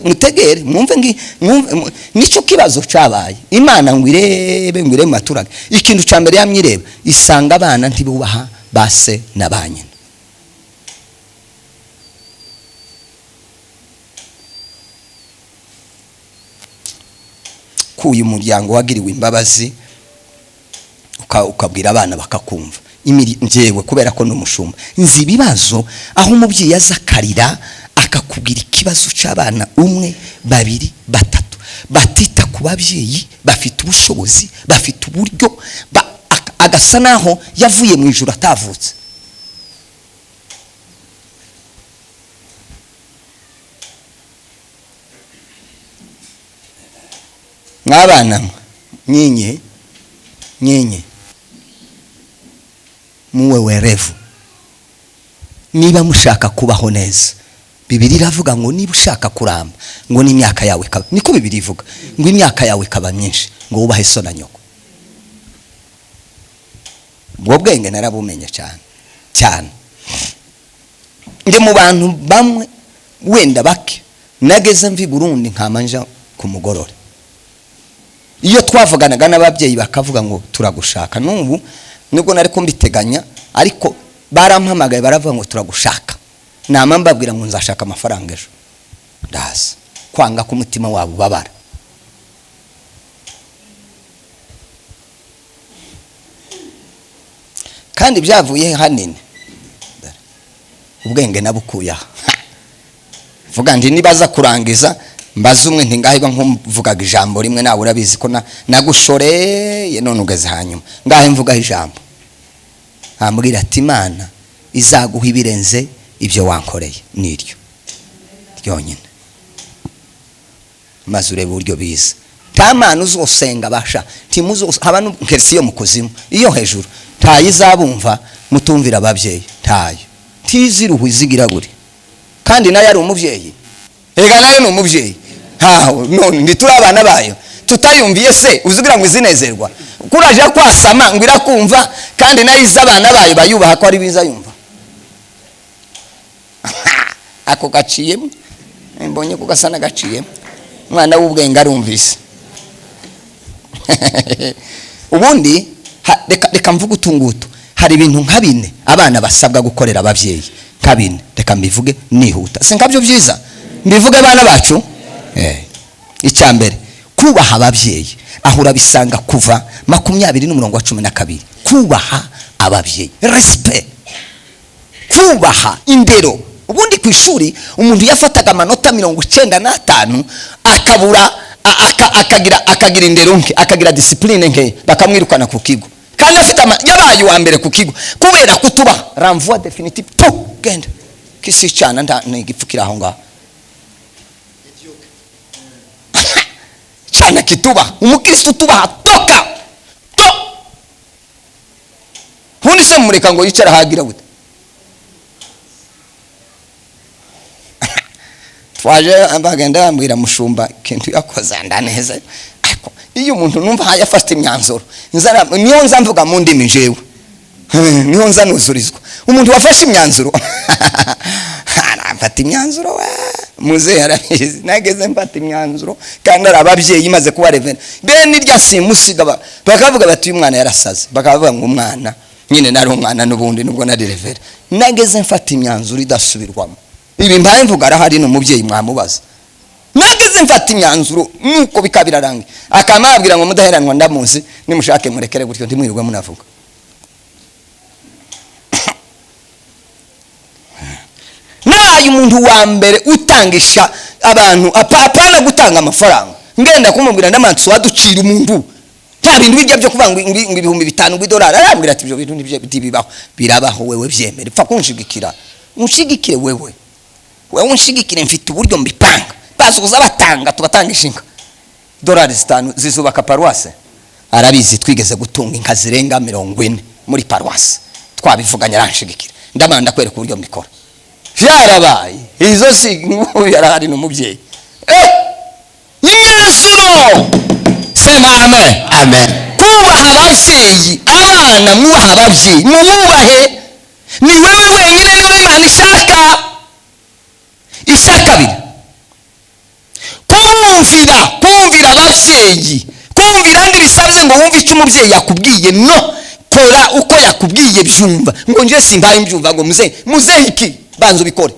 mutegere mwumve nicyo kibazo cyabaye. Imana ngo irebe mu maturage, ikintu cya mbere yamyireba isanga abana ntibubaha base na banyina. kuyu muryango wagiriwe imbabazi ukabwira abana bakakumva. njyewe kubera ko n'umushumba nzi ibibazo aho umubyeyi azakarira akakubwira ikibazo cy'abana 1, 2, 3 batita ku babyeyi bafite ubushobozi, bafite uburyo, agasa naho yavuye mu ijuru atavutse. mwabana nyenye muwe werevu, niba mushaka kubaho neza. Bibiri iravuga ngo niba ushaka kuramba ngo n'imyaka yawe ikaba, niko Bibiri ivuga ngo imyaka yawe ikaba myinshi, ngo ubahe so na nyoko. ubwo bwenge narabumenye cyane. nje mu bantu bamwe wenda bake nageze mvi Burundi nkamanja ku mugorore iyo twavuganaga n'ababyeyi bakavuga ngo turagushaka n'ubu nubwo nari ko mbiteganya ariko barampamagaye baravuga ngo turagushaka nama mbabwira ngo nzashaka amafaranga ejo ndaza kwanga ku mutima wabo babara kandi byavuye hanini ubwenge nabukuya vuga ndi nibaza kurangiza mbaza umwe ntingahiba nkumvugaga ijambo rimwe nawe urabizi ko nagushoreye none ugeze hanyuma ngahe mvuga ijambo ambwira ati Imana izaguha ibirenze ibyo wankoreye niryo ryonyine maze urebe uburyo biza tamana uzosenga basha timuzo habano nkerisiyo mu kuzimu iyo hejuru ntayizabumva mutumvira ababyeyi ntayo tiziruhu izigira guri kandi nayo ari umubyeyi ega nayo ni umubyeyi none ndituri abana bayo tutayumviye se uzugira ngo izinezerwa kuraje kwasama ngira kumva kandi nayo izabana bayo bayubaha ko ari biza yumva ako gaciyemo mbonye ko gasana gaciyemo mwana w'ubwenge arumvise ubundi reka mvuga utungutu hari ibintu nka bine abana basabwa gukorera ababyeyi nka bine reka mbivuge nihuta se nkabyo byiza mbivuge abana bacu icyambere kubaha ababyeyi aho urabisanga kuva 20:12 kubaha ababyeyi respect kubaha indero ubundi ku ishuri umuntu yafataga amanota 95 akabura akagira indero nke akagira discipline nke bakamwirukana ku kigo kandi afite yabaye wa mbere ku kigo kubera kutuba renvoi définitif to genda kisi cyana nigipfukira aho ngaho cyana kituba umukristo tuba toka to hundi se mureka ngo yicara hagira gute twaje ambagenda bambwira mushumba kintu yakoza ndaneze ariko iyo umuntu numva yafata imyanzuro niyo nza mvuga mu ndimi jewe niyo nza nuzurizwa umuntu wafashe imyanzuro arafata imyanzuro muze yarabizi nageze mfata imyanzuro kandi arababyeyi maze kuba revena bene irya simusiga bakavuga bati uyu mwana yarasaze bakavuga ngo umwana nyine nari umwana n'ubundi nubwo nari revera nageze mfata imyanzuro idasubirwamo ibi mbaye mvuga arahari n'umubyeyi mwamubaza nageze mfata imyanzuro nuko bikabirarange akamabwira ngo mudaheranwa ndamuzi nimushake murekere gutyo ndimwirirwe munavuga nayo umuntu wa mbere utangisha abantu apana gutanga amafaranga ngenda kumubwira ndamansi waducira umuntu nta bintu bijya byo kuvanga ibihumbi 5 $5 arambwira ati ibyo bintu nibyo bibaho birabaho wewe byemere pfa kunshigikira unshigikire wewe unshigikire mfite uburyo mbipanga bazuza batanga tubatangisha inka $5 zizubaka paruwase arabizi twigeze gutunga inka zirenga 40 muri paruwase twabivuganya aranshigikira ndamanda kwereka uburyo mbikora byarabaye izo si yarahari n'umubyeyi Yesu sema amen amen kubaha ababyeyi abana mwubaha ababyeyi mwubahe ni wewe wenyine niwe Imana ishaka kabiri kumvira ababyeyi kumvira ndi bisabye ngo wumve icyo umubyeyi yakubwiye no kora uko yakubwiye byumva ngo nje simbaye mbyumva ngo muze iki banzo bikore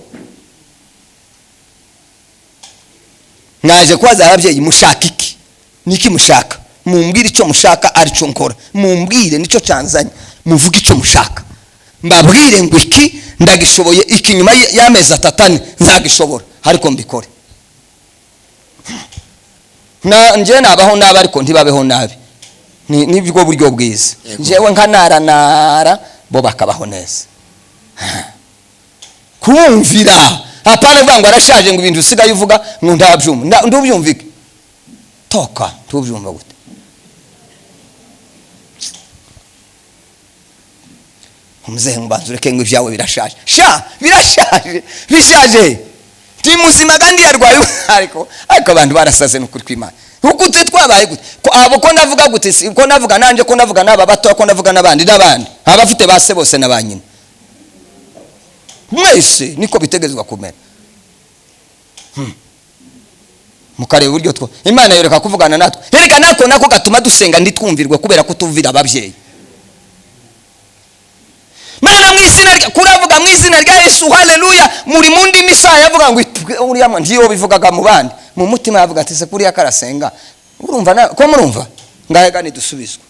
naje kwaza ababyeyi mushaka iki niki mushaka mumbwire icyo mushaka ari cyo nkora mumbwire nicyo cyanzanye muvuge icyo mushaka mbabwire ngo iki ndagishoboye iki nyuma y'amezi 3 nzagishobora ariko mbikore nje nabaho nabi ariko ntibabeho nabi nibwo buryo bwiza jewe nkanara bo bakabaho neza kumvira apana vuga ngo arashaje ngo ibintu usigaye uvuga ngo ndabyumva ndubyumvike toka tubyumva gute umuzehe mbanzureke ngo ibyawe birashaje birashaje bishaje timuzima kandi yarwaye ariko abantu barasaze n'ukuri kw'Imana uko twabaye gute ko abo ko navuga gute ko navuga nanje ko navuga naba bato ko navuga nabandi abafite base bose nabanyina mwese niko bitegezwa kumera. Mukareba uburyo two Imana yoreka kuvugana natwe, ereka nako gatuma dusenga nditwumvirwe kubera ko tuvira ababyeyi. Mana mwizina kuravuga mwizina rya Yesu, haleluya. Muri mundi misa yavuga ngo uriya ndiyo bivugaga mu bandi, mu mutima yavuga ati se kuriya karasenga. Urumva ko murumva ngahe ni dusubizwa.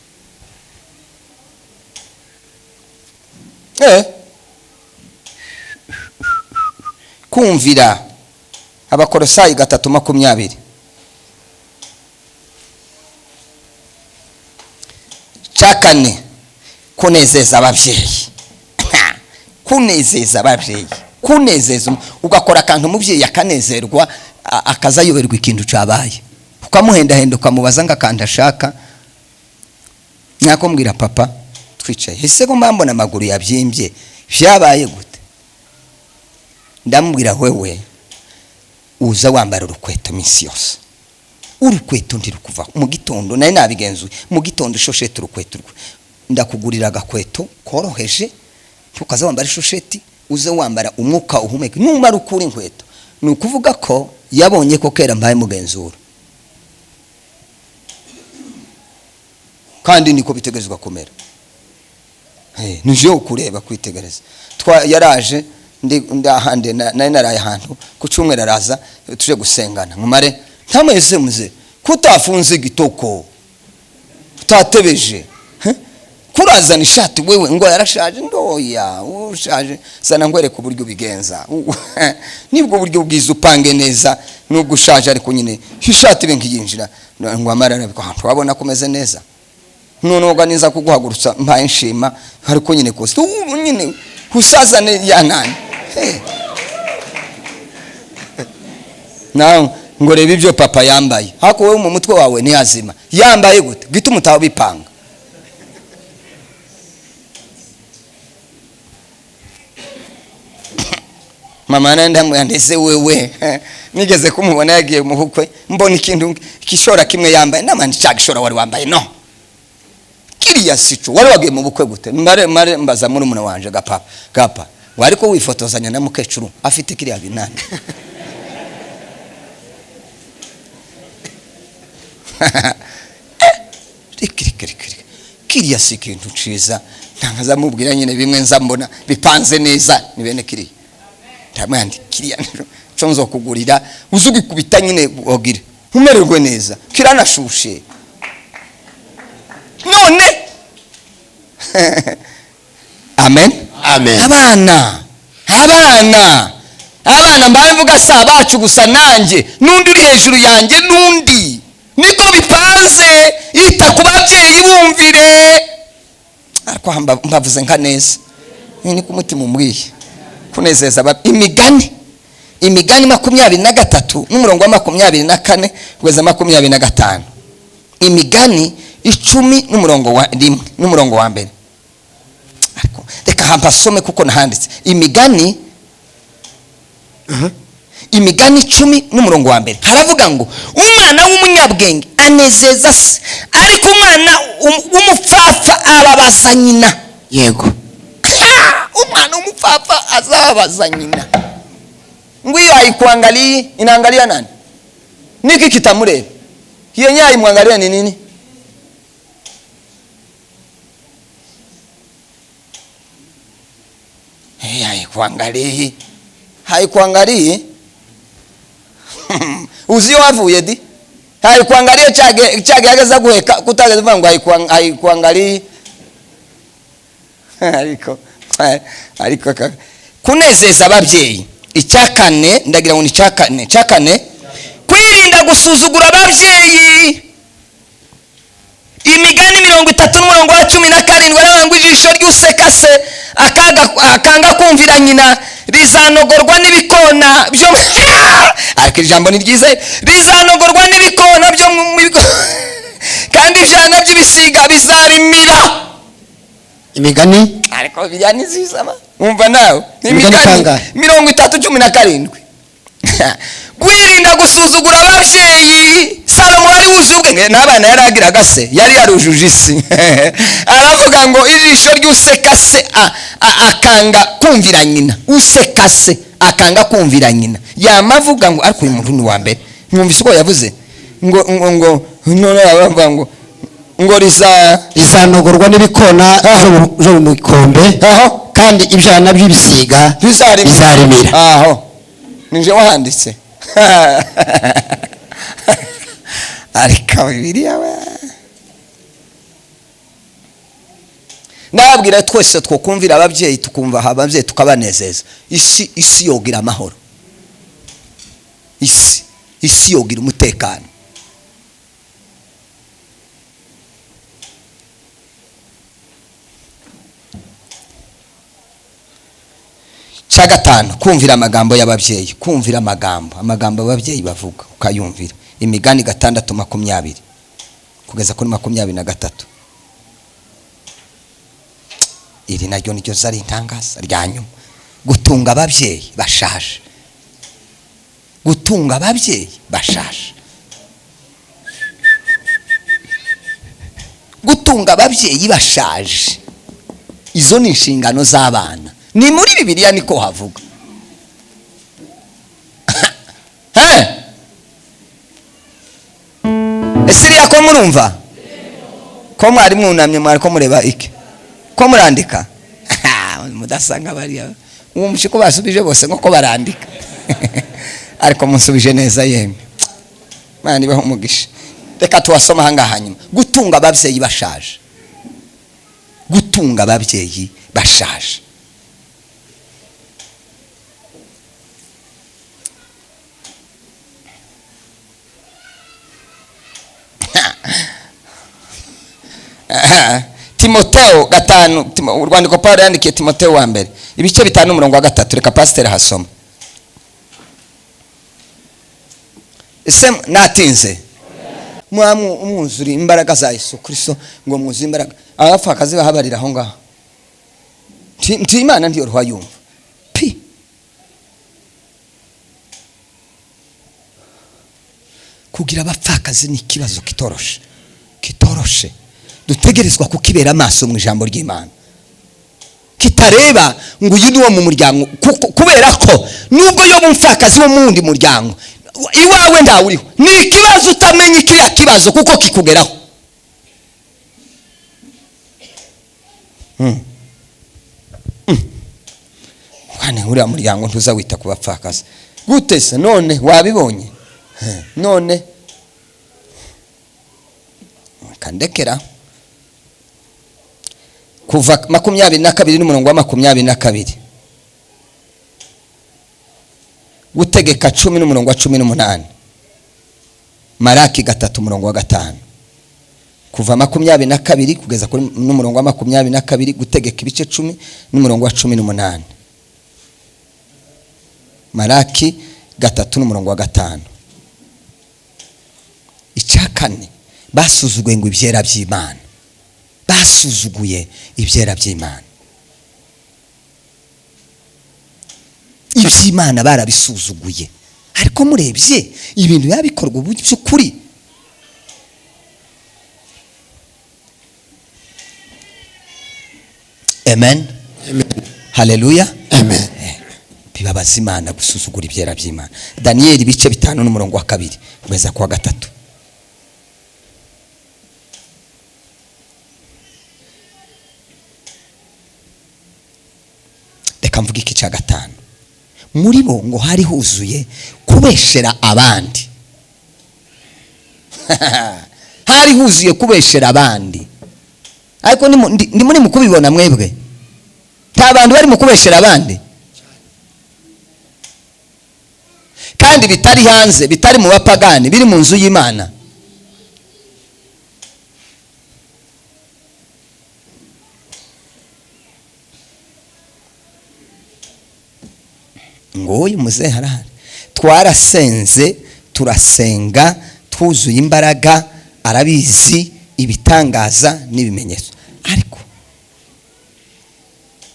Kumvira. Abakolosayi 3:20. Cyakane kunezeza ababyeyi. Kunezeza ababyeyi, kunezeza ugakora akantu umubyeyi akanezerwa, akazayoberwa ikintu cabaye, ukamuhenda ukamubaza ngo akanda ashaka. Nyakombwira papa twicaye, ese ko mbambona amaguru yabyimbye byabaye gute? Ndamubwira wewe uza wambara urukweto minsi yose. Urukweto ndirukuva mu gitondo, naye nabigenzuye mu gitondo shoshete urukweto ndakugurira agakweto koroheje, tukaza wambara shosheti, uze wambara umwuka uhumeka. Numara ukuri inkweto ni ukuvuga ko yabonye ko kera mbaye mugenzura, kandi niko bitegezwa kumera. Nije ukureba kwitegereza. Yaraje ndahande naye naraye ahantu ku cyumweru araza tuje gusengana nkumare ntameze muze kutafunze igitoko utatebeje kurazana ishati wewe ngo yarashaje ndoya ushaje sana ngwere ku buryo bigenza nibwo buryo bwiza upange neza nubwo ushaje ariko nyine ishati benkiyinjira ngo amarara biko hantu wabona komeze neza none organiza kuguhagurutsa mbaye nshima ariko nyine koste nyine usazane yanani nawe ngo reba ibyo papa yambaye, hako wewe mu mutwe wawe ni azima yambaye gute gituma utaho bipanga. Mama nanda ndese wewe nigeze kumubona yagiye mu bukwe mbona ikintu kishora kimwe yambaye namandi cyagishora wari wambaye no kiriya sico wari wagiye mu bukwe gute? Mare mbaza muri umuna wanje gapa wariko wifotozanya na mukecuru afite kiriya binani. Kiriya si ikintu ciza, ntangaza mubwira nyine bimwe nzambona bipanze neza ni bene kiriya. Tamandi kiriya nzo kugurira uzugikubita nyine ogire umererwe neza kiranashushe none. Amen. Abana mbavuga sa bacu gusa nanjye nundi uri hejuru yanjye nundi niko bipanze. Ita ku babyeyi bumvire, ariko mbavuze nka neza ni ku mutima umwiye kunezeza Imigani 23 n'umurongo wa 24 kugeza 25. Imigani 10 n'umurongo wa 1 n'umurongo wa 1. Ariko reka hampasome kuko nahanditse Imigani 10 n'umurongo wa 1 haravuga ngo umwana w'umunyabwenge anezeza se, ariko umwana w'umupfapfa ababaza nyina. Yego, umwana w'umupfapfa azabaza nyina. Ngwiyo haikuangalia, inaangalia nani? Niki kitamureba? Hiyo nyaya imwangalia ni nini? Haikuangalia uzio wavuye di. Haikuangalia chage ageza guheka kutageza vangu haikuangalia. Ariko kunezeza ababyeyi. Icyakane ndagira ngo ni cyakane kwirinda gusuzugura ababyeyi. Imigani 30 n'umurongo wa 17 baranga ijisho ry'useka se akanga kumvira nyina rizanogorwa n'ibikona byo ariko ijambo ni ryiza, rizanogorwa n'ibikona byo kandi ibyana by'ibisiga bizabimira. Imigani ariko bijyana izisama umva nawe Imigani 30:17 kwirinda gusuzugura ababyeyi. Salomo wari wuzuye ubwenge, n'abana yaragiraga se, yari yarujuje isi. Aravuga ngo ijisho ry'useka se akanga kumvira nyina, useka se akanga kumvira nyina. Yamavuga ngo ariko uyu muntu ni wa mbere. Mwumvise uko yavuze ngo none aravuga ngo rizanogorwa n'ibikona byo mu mikombe, kandi ibyana by'ibisiga bizarimira. Aho nije wahanditse. Ariko Bibiliya we, nabwira twese twokumvira ababyeyi, tukumva ababyeyi tukabanezeza, isi yogira amahoro, isi yogira umutekano. Cya gatanu, kumvira amagambo y'ababyeyi. Kumvira amagambo ababyeyi bavuga ukayumvira. Imigani 6:20 kugeza kuri 23. Iri naryo niryo zari intangaza rya nyuma. Gutunga ababyeyi bashaje. Gutunga ababyeyi bashaje. Gutunga ababyeyi bashaje, izo ni inshingano z'abana. Ni muri Bibiliya niko havuga. Esiriya ko murumva? Ko mwari mwunamye, mwari ko mureba iki? Ko murandika? Mudasanga bariya. Mwumvishe ko basubije bose ngo ko barandika. Ariko musubije neza yemwe. Mani baho umugisha. Reka tuwasoma hangaha nyuma. Gutunga ababyeyi bashaje. Gutunga ababyeyi bashaje. Timoteo 5, urwandiko Paulo yandikiye Timoteo wa mbere, ibice 5:3. Reka pasiteri hasoma. Ese natinze? Mwuzuri imbaraga za Yesu Kristo, ngo mwuzuye imbaraga. Abapfakazi bahabarira aho ngaho. Imana ndiyo ruha yumva. Kugira abapfakazi ni ikibazo kitoroshe. Dutegerezwa kukibera amaso mu ijambo ry'Imana, kitareba ngo uyu ni wo mu muryango, kubera ko nubwo yo mumfakazi wo mu wundi muryango iwawe ndawuriho, ni ikibazo utamenya kiriya kibazo kuko kikugeraho. Wane uriya muryango ntuzawita ku bapfakazi gute se? None wabibonye? None kandekera. Kuva 22:22. Gutegeka 10:18. Maraki 3:5. Kuva 22 kugeza kuri 22. Gutegeka ibice 10:18. Maraki 3:5. Icyakane, basuzuguye ngo ibyera by'Imana. Basuzuguye ibyera by'Imana. Iby'Imana barabisuzuguye. Ariko murebye ibintu yabikorwa by'ukuri. Amen. Haleluya. Amen. Bibabaza Imana gusuzugura ibyera by'Imana. Daniel ibice 5:2 kugeza kwa 3. Reka mvuge iki cya 5. Muri bo ngo hari huzuye kubeshera abandi. Hari huzuye kubeshera abandi. Ariko ndi muri mukubibona mwebwe. Nta bantu bari mu kubeshera abandi. Kandi bitari hanze, bitari mu bapagani, biri mu nzu y'Imana. Ngo uyu muzehe harahari. Twarasenze, turasenga, twuzuye imbaraga, arabizi ibitangaza n'ibimenyetso. Ariko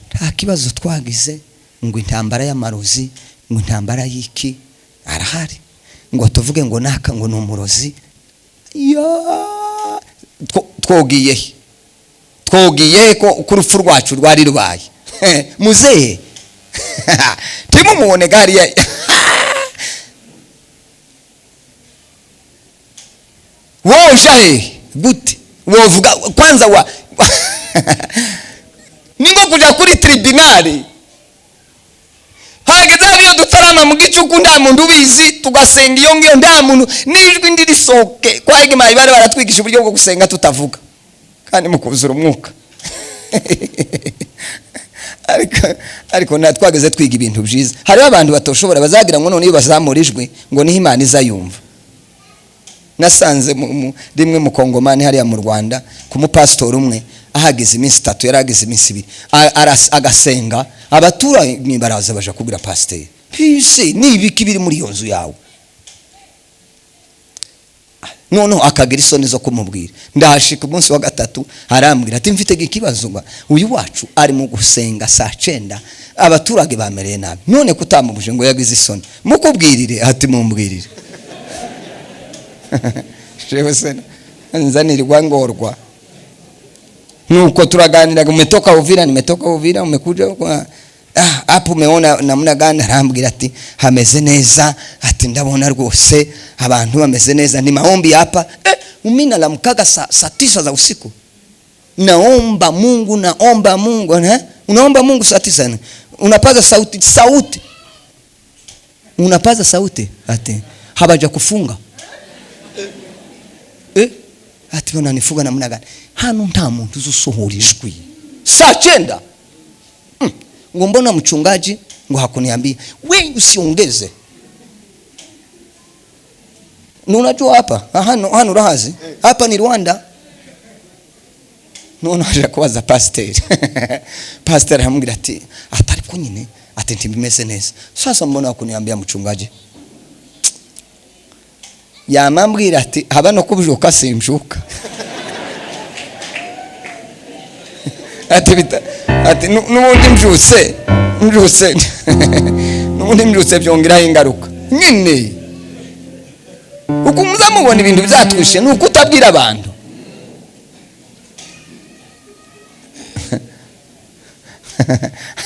nta kibazo twagize ngo intambara y'amarozi, ngo intambara y'iki, arahari. ngo tuvuge ngo naka ngo ni umurozi twogiye ko kurupfu rwacu rwari rubaye muzehe timumubone gariya woje gute wovuga kwanza wa ningo kuja kuri tribunali hageze hariyo dutarama mu gicuku nta muntu ubizi tugasenga iyo ngiyo nta muntu nijwi ndirisoke kwage mayi bari baratwigisha uburyo bwo gusenga tutavuga kandi mukuzura umwuka ariko natwageze twiga ibintu byiza hariho abantu batoshobora bazagira ngo none iyo bazamurijwe ngo niho Imana izayumva. Nasanze rimwe mu Kongomani hariya mu Rwanda ku mupastor umwe ahagize iminsi 3 yaragize iminsi 2 agasenga abaturage baraza baje kubwira pastor pise nibiki biri muri iyo nzu yawe none akagira isoni zo kumubwira ndashika umunsi wa 3 arambwira ati mfite ikibazo ngo uyu wacu ari mu gusenga saa 9 abaturage bamereye nabi none kutamubuje ngo yagize isoni mukubwirire ati mumbwirire jewe sena nzanirirwa ngorwa nuko turaganira umetoka Uvira umekuja kwa hapo umeona namna gani arambwira ati hameze neza ati ndabona rwose abantu bameze neza ni maombi hapa umina la mkaga saa 9 za usiku naomba Mungu unaomba Mungu saa 9 unapaza sauti unapaza sauti ati habaja kufunga ati unanifuga namna gani hano nta muntu uzusohorijwe saa 9 ngo mbona mchungaji ngo hakuniambia wewe usiongeze unajua hapa hano rahazi hapa ni Rwanda none aje kubaza pastor aramubwira ati atari ko nyine ati ntibimeze neza sasa mbona hakuniambia mchungaji yamambwira ati haba no kubijoka simjuka ati nubundi mjuse nubundi mjuse byongera ingaruka nyine uko muzamubona ibintu bizatwishe nuko utabwira abantu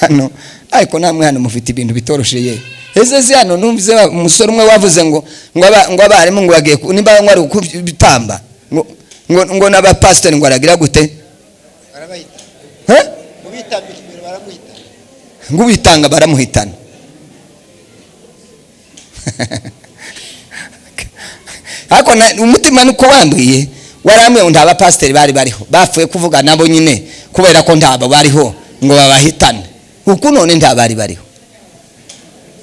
hano ariko namwe hano mufite ibintu bitorosheye ese hano numvize umusore umwe wavuze ngo abarimu ngo bagiye nimba ngwari ukubitamba ngo n'abapastor ngo aragira gute ngo bitanga baramuhitana ariko umutima nuko wanduye waramwe ndaba pastor bariho bafuye kuvuga nabo nyine kubera ko ndaba bariho ngo babahitane uko none ndabari bariho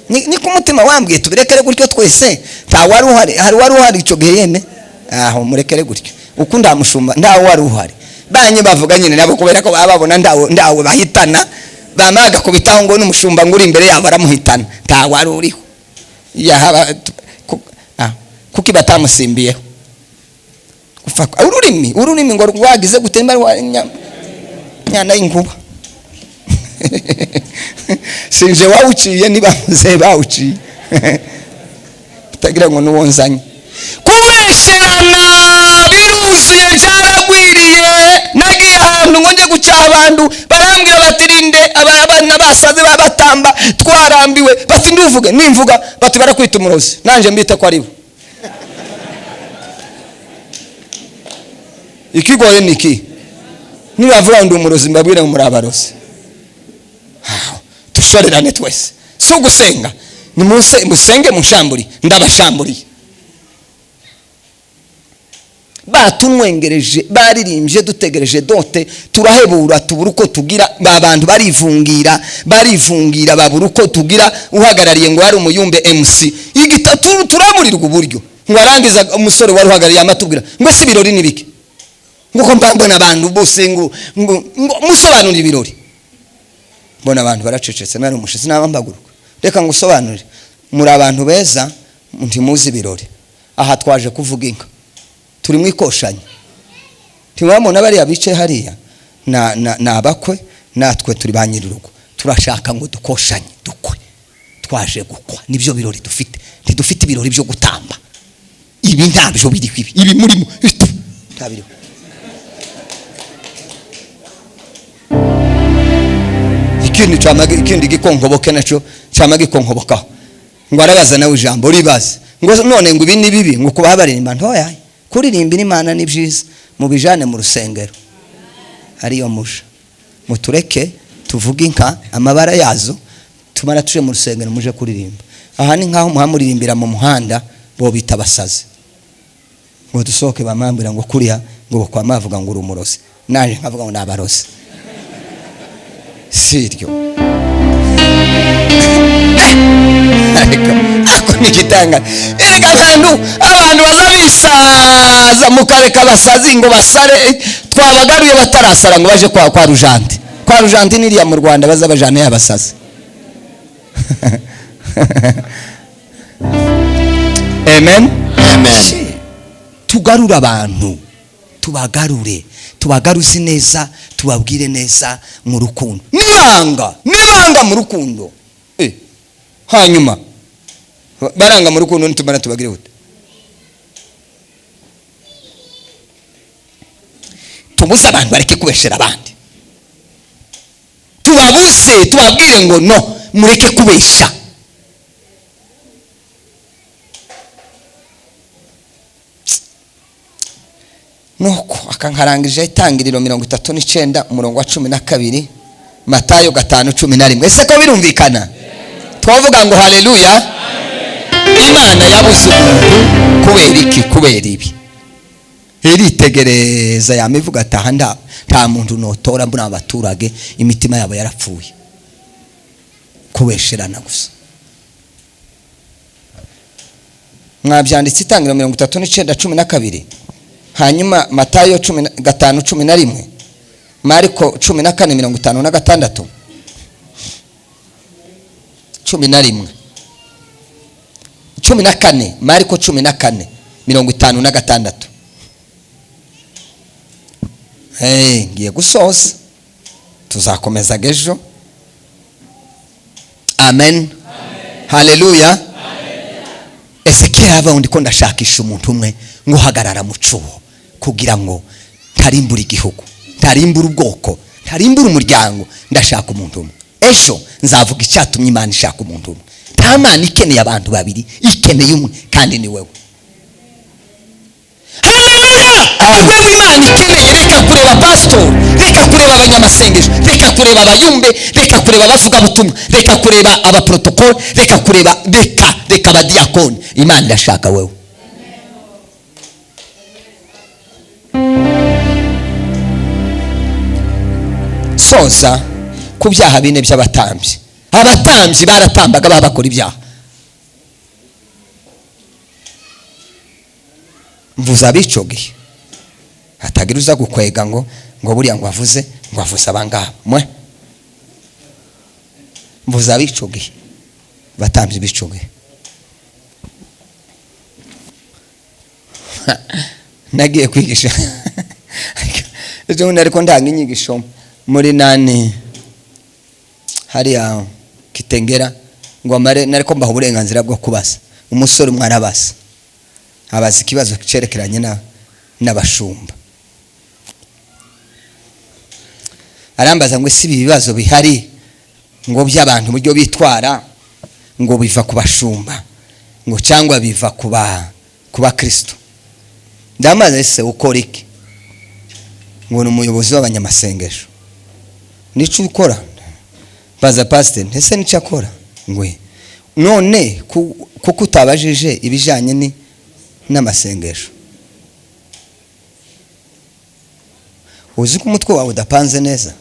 ni ku mutima wambwiye tubirekere gutyo twese nta wari uhari ico gihe yeme aho murekere gutyo uko ndamushumba nta wari uhari banye bavuga nyine nabo kubera ko babona ndawe bahitana bamaga kubitaho ngo n'umushumba nguri imbere yabo aramuhitana nta wari uriho yahaba kuki batamusimbiyeho ufaka ururimi ngo rwagize gutemba nyana y'inkuba sinje wawuciye niba muze bawuciye utagira ngo nuwonzanye kubesherana biruzuye cyaragwiriye nagiye ahantu ngo nje gucyaha abantu barambwira batirinde abana basaze babatamba twarambiwe bati nduvuge nimvuga bati barakwita umurozi nanje mbita ko aribo ikigoye niki nibavuga ndi umurozi mbabwire ngo muri abarozi tushorerane twese so gusenga ni musenge mushamburi ndabashamburiye batumwengereje baririmbye dutegereje dote turahebura tubura uko tugira abantu barivungira babura uko tugira uhagarariye ngo ari umuyumbe MC igitatu turaburirwa uburyo ngo arangiza umusore wari uhagarariye amatubwira ngo si birori nibiki ngo mbona abantu bose ngo musobanura ibirori mbona abantu baracecetse nari umushitsi nabambaguruka reka ngusobanurire muri abantu beza ntimuzi ibirori aha twaje kuvuga inka turi mu ikoshanya timwamona bari abice hariya na abakwe natwe turi banyirurugo turashaka ngo dukoshanye dukwe twaje gukwa. Nibyo birori dufite, ntidufite ibirori byo gutamba. Ibi ntabyo biri ibi murimo ntabiriho. Ikindi gikonkoboke naco cyama gikonkobokaho ngo arabaza nawe ijambo ribaze ngo none ngo ibi ni bibi ngo kuba baririmba ntoya. Kuririmba Imana ni byiza, mubijane mu rusengero ariyo musha. Mutureke tuvuge inka amabara yazo, tumara tuje mu rusengero muje kuririmba. Aha ni nkaho muhamuririmbira mu muhanda bo bita basazi, ngo dusohoke bamambira ngo kuriya ngo kwa mavuga ngo urumurozi, naje nkavuga ngo nabarozi. Siryo ako nikitanga erega abantu bazabisaza mukareka basazi ngo basare. Twabagaruye batarasara ngo baje kwa Rujanti. Kwa Rujanti niriya mu Rwanda bazabajana yabasazi. Amen. Tugarura abantu, tubagaruze neza, tubabwire neza mu rukundo. Nibanga mu rukundo. Hanyuma baranga mu rukundo nitumara tubagire gute? Tubuze abantu bareke kubeshera abandi. Tubabuze, tubabwire ngo no, mureke kubesha. Nuko akankarangije Itangiriro 39 umurongo wa 12, Matayo 5:11. Ese ko birumvikana? Twavuga ngo haleluya. Imana yabuze umuntu kubera iki? Kubera ibi. Iritegereza yamivuga ataha nta muntu notora muri abaturage imitima yabo yarapfuye kubesherana gusa. Mwabyanditse Itangiriro 39:12, hanyuma Matayo 5:11, Mariko 14:56, 11, 14, Mariko 14:56. Ngiye gusoza, tuzakomeza ejo. Amen. Haleluya. Ese kera undi ko ndashakisha umuntu umwe ngo hagarara mu cuho kugira ngo ntarimbura igihugu, ntarimbura ubwoko, ntarimbura umuryango. Ndashaka umuntu umwe. Ejo nzavuga icyatumye Imana ishaka umuntu umwe. Nta Mana ikeneye abantu babiri, ikeneye umwe, kandi ni wewe. Ubwo Imana ikeneye, reka kureba pastor, reka kureba abanyamasengesho, reka kureba abayumbe, reka kureba abavuga butumwa, reka kureba abaprotocol, reka kureba reka abadiyakoni. Imana irashaka wewe. Soza ku byaha bine by'abatambyi. Abatambyi baratambaga babakora ibyaha. Mvuza bicogiye hatagira uza gukwega ngo buriya ngo avuze abangaba mwe. Mvuza bicogiye batambye bicogiye. Nagiye kwigisha ejo nariko ndanga inyigisho muri nani hariya Kitengera ngo nariko mbaho uburenganzira bwo kubaza. Umusore mwarabasa abaza ikibazo cerekeranye n'abashumba. Arambaza ngo isi ibibazo bihari ngo by'abantu buryo bitwara ngo biva ku bashumba ngo cyangwa biva kuba Kristo. Ndamaze ese ukora iki? Ngo n'umuyobozi w'abanyamasengesho. Nico ukora? Baza pastor, ese nico akora? Ngwe none kuko utabajije ibijanye n'amasengesho. Uzi ko umutwe wawe udapanze neza?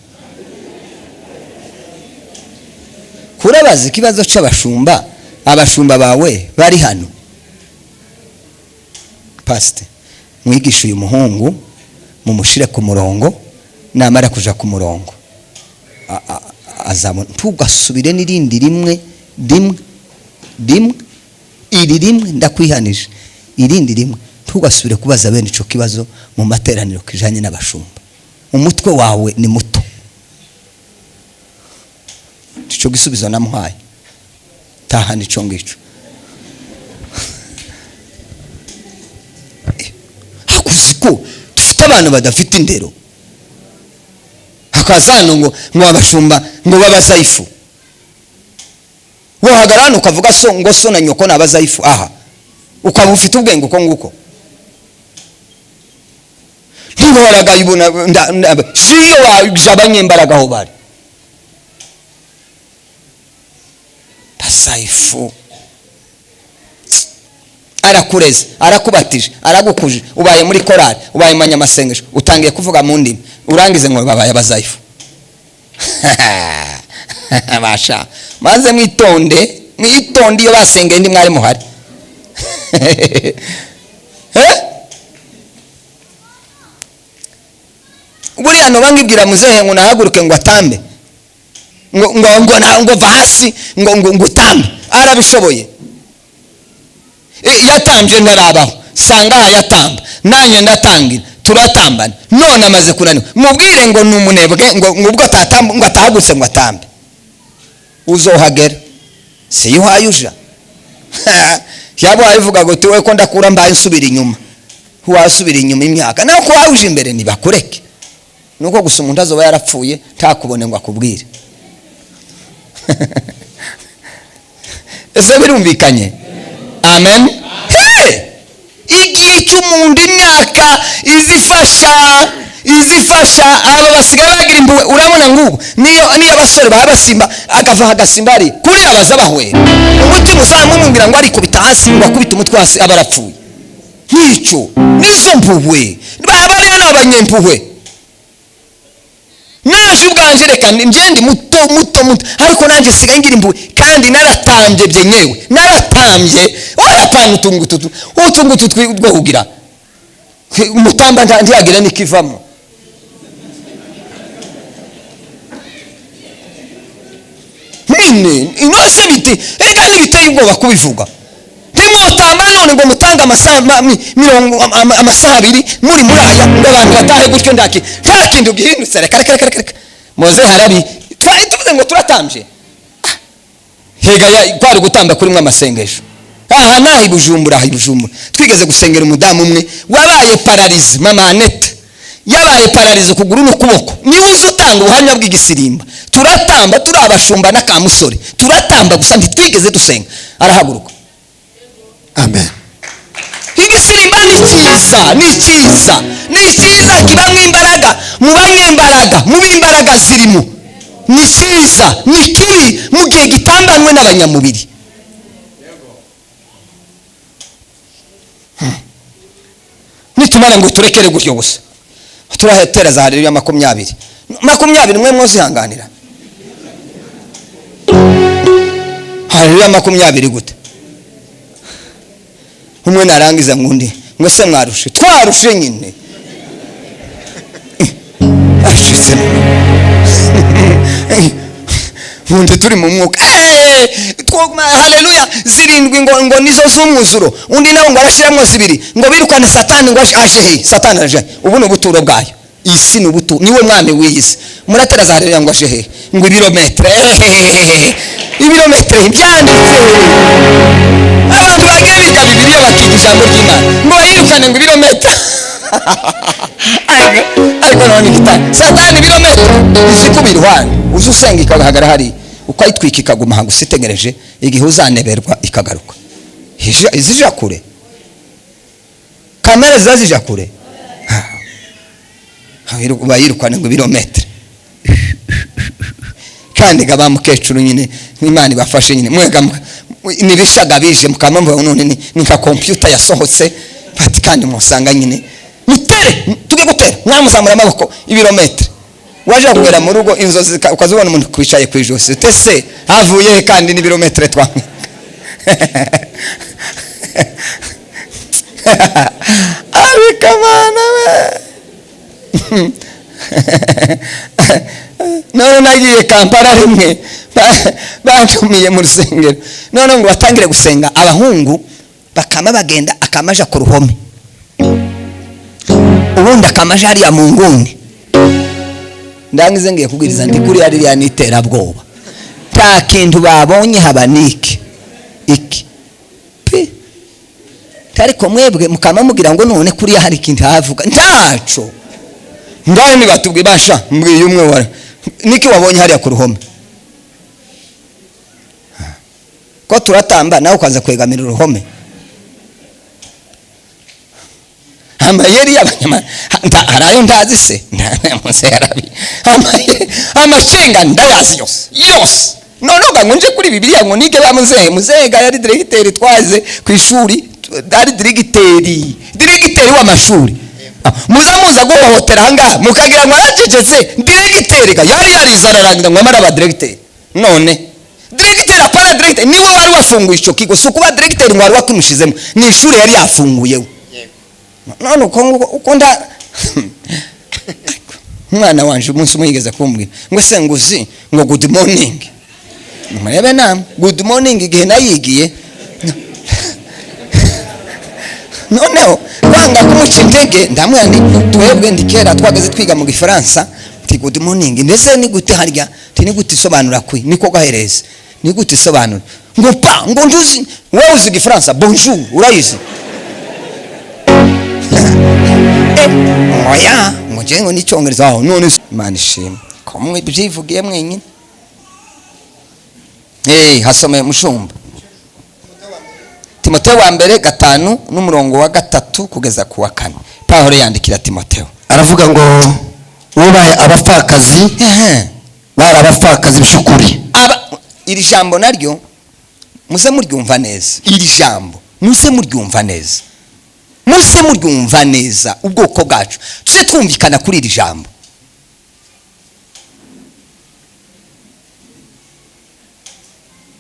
Kurabaza ikibazo c'abashumba, abashumba bawe bari hano. Pastor, mwigisha uyu muhungu mumushire ku murongo, namara kuja ku murongo azabona. Tugasubire n'irindi rimwe iri rimwe ndakwihanije, irindi rimwe tugasubire kubaza bene ico kibazo mu materaniro kijanye n'abashumba. Umutwe wawe ni muto. Ico gisubizo namuhaye. taha nico ngico hakuziko dufite abantu badafite indero hakazano ngo abashumba ngo babazaifu wohagarana ukavuga so ngo so na nyoko nabazaifu aha ukaba ufite ubwenge uko nguko ntiboraga ibona siyo wajabanyembaraga ho bari basaifu arakureze arakubatije aragukuje ubaye muri korali ubaye manyamasengesho utangiye kuvuga mu ndimi urangize ngo babaye abazaifu basha maze mwitonde iyo basengeye ndi mwari muhari buriya no bangibwira muzehe ngo nahaguruke ngo atambe ngo vasi ngo utambe arabishoboye yatambye ndarabaho sanga yatamba nanye ndatangira turatambana none amaze kunaniwa mubwire ngo numunebwe ngo ubwo tatamba ngo atahagutse ngo atambe uzohagera si yuhayuja yabo ayivuga ngo tiwe ko ndakura mbaye nsubira inyuma wasubira inyuma imyaka naho ko wahuje imbere nibakureke nuko gusa umuntu azoba yarapfuye ntakubone ngo akubwire ese birumvikanye amen igihe cy'umuntu imyaka izifasha abo basigaye bagira impuhwe urabona ngubu niyo basore baba basimba akava hagasimba ari kuri abaza bahwera umutima uzamumubwira ngo arikubita hasi ngo akubite umutwe hasi aba arapfuye nk'icyo nizo mpuhwe baba rero ni abanyempuhwe naje ubwanje reka ngende muto ariko nanjye sigaye ngira impuhwe kandi naratambye byenyewe naratambye warapana utungutu two kugira umutamba ntiyagira nikivamo nini inose biti ega nibiteye ubwoba kubivuga ntimutamba none ngo mutanga amasaha 2 muri aya ngo abantu batahe gutyo ndaki nta kintu gihindutse reka moze harabi tuvuze ngo turatambye hega ya kwari gutamba kuri mwe amasengesho aha nahi Bujumbura twigeze gusengera umudamu umwe wabaye paralize mama Aneta yabaye paralize kuguru n'ukuboko niwe uzutanga ubuhamya bw'igisirimba turatamba turabashumba n'akamusore turatamba gusa ntitwigeze dusenga arahaguruka amen igisirimba ni cyiza kibamwe imbaraga mub'imbaraga zirimo ni cyiza ni kibi mu gihe gitambanwe n'abanyamubiri nitumara ngo turekere gutyo gusa turahetera za Haleluya 20 mwe mwozihanganira Haleluya 20 gute umwe narangiza ngundi mwese mwarushe twarushe nyine ashitse Munde turi mu mwuka Haleluya 7 ngo nizo z'umwuzuro undi nawe ngo arashiramo 2 ngo birukane satani ngo aje satani aje ubu no buturo bwayo isi n'ubutu niwe mwami w'isi muratera za Haleluya ngo aje ngo ibirometre ibirometre byanditse abantu bagiye biga Bibiliya bakiga ijambo ry'Imana ngo yirukane ngo ibirometre ariko none kitani satani ibirometre izikubirwana uzusenga ikagahagara hari ukayitwika ikaguma hangu sitegereje igihe uzaneberwa ikagaruka izija kure kamera zazija kure bayirukana ngo ibirometre kandi gabamukecuru nyine n'Imana bafashe nyine mwega nibishaga bije mukamamva none ni nka computer yasohotse bati kandi musanga nyine mutere tuge gutera mwamuzamura amaboko ibirometre waje kugera mu rugo inzozi ukazibona umuntu kwicaye kwijosi utese havuye kandi n'ibirometre twamwe abikamana none nagiye Kampala rimwe bantumiye mu rusengero none ngo batangire gusenga abahungu bakama bagenda akamaja ku ruhome ubundi akamaja hariya mu nguni ndangize ngiye kubwiriza ndi kuri hariya nitera bwoba nta kintu babonye habanike ariko mwebwe mukama mugira ngo none kuri hari ikintu havuga ntaco ngaho nibatubwe basha mbwiye umwe wa niki wabonye hariya ku ruhome ko turatamba nawe ukaza kwegamira uruhome amayeri y'abanyama harayo ndazi se muse yarabi amacenga ndayazi yose none ugangunje kuri bibiliya ngo nige muzega yari directeur twaze ku ishuri ari directeur w'amashuri muza guhohotera anga mukagira ngo aracecetse directeur ga yari yarizararangira ngo amara aba directeur none directeur apara directeur niwe wari wafunguye ico kigo sukuba directeur ngo wari wakumishizemo ni ishuri yari yafunguyeho none uko nda mwana wanje umunsi umwigeze kumbwira ngo se nguzi ngo good morning murebe nam good morning igihe nayigiye noneho kwanga kumuca intege ndamwandi twebwe ndikera twageze twiga mu gifaransa ti good morning ndetse ni gute harya ti ni gute isobanura kwi niko gahereze ni gute isobanura ngo nduzi wowe uzi gifaransa bonjour urayizi oya ngo n'icyongereza aho none Imana ishimwe ko mwe byivugiye mwenyine hasome mushumba Timotheo wa mbere 5 n'umurongo wa 3 kugeza ku wa 4 Pawulo yandikira Timotheo aravuga ngo wubahe abapfakazi bari abapfakazi b'ishukuri iri jambo naryo muze muryumva neza iri jambo muze muryumva neza ubwoko bwacu tuje twumvikana kuri iri jambo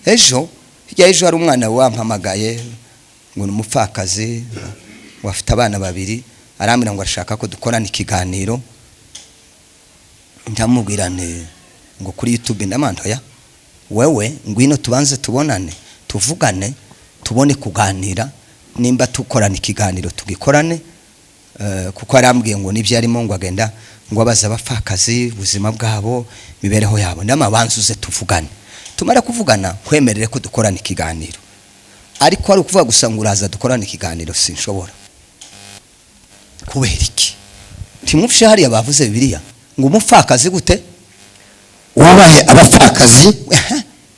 ejo hari umwana wampamagaye ngo numupfakazi wafite abana babiri arambira ngo ashaka ko dukorana ikiganiro ndamubwirane ngo kuri YouTube ndamantoya wewe ngwino tubanze tubonane tuvugane tubone kuganira nimba tukorana ikiganiro tugikorane kuko arambwiye ngo nibyo arimo ngo agenda ngo abaza abapfakazi ubuzima bwabo mibereho yabo ndamabanzuze tuvugane tumara kuvugana kwemerere ko dukorana ikiganiro ariko ari ukuvuga gusa ngo uraza dukorana ikiganiro sinshobora kubera iki timufishe hariya bavuze bibiliya ngo umupfakazi gute wubahe abapfakazi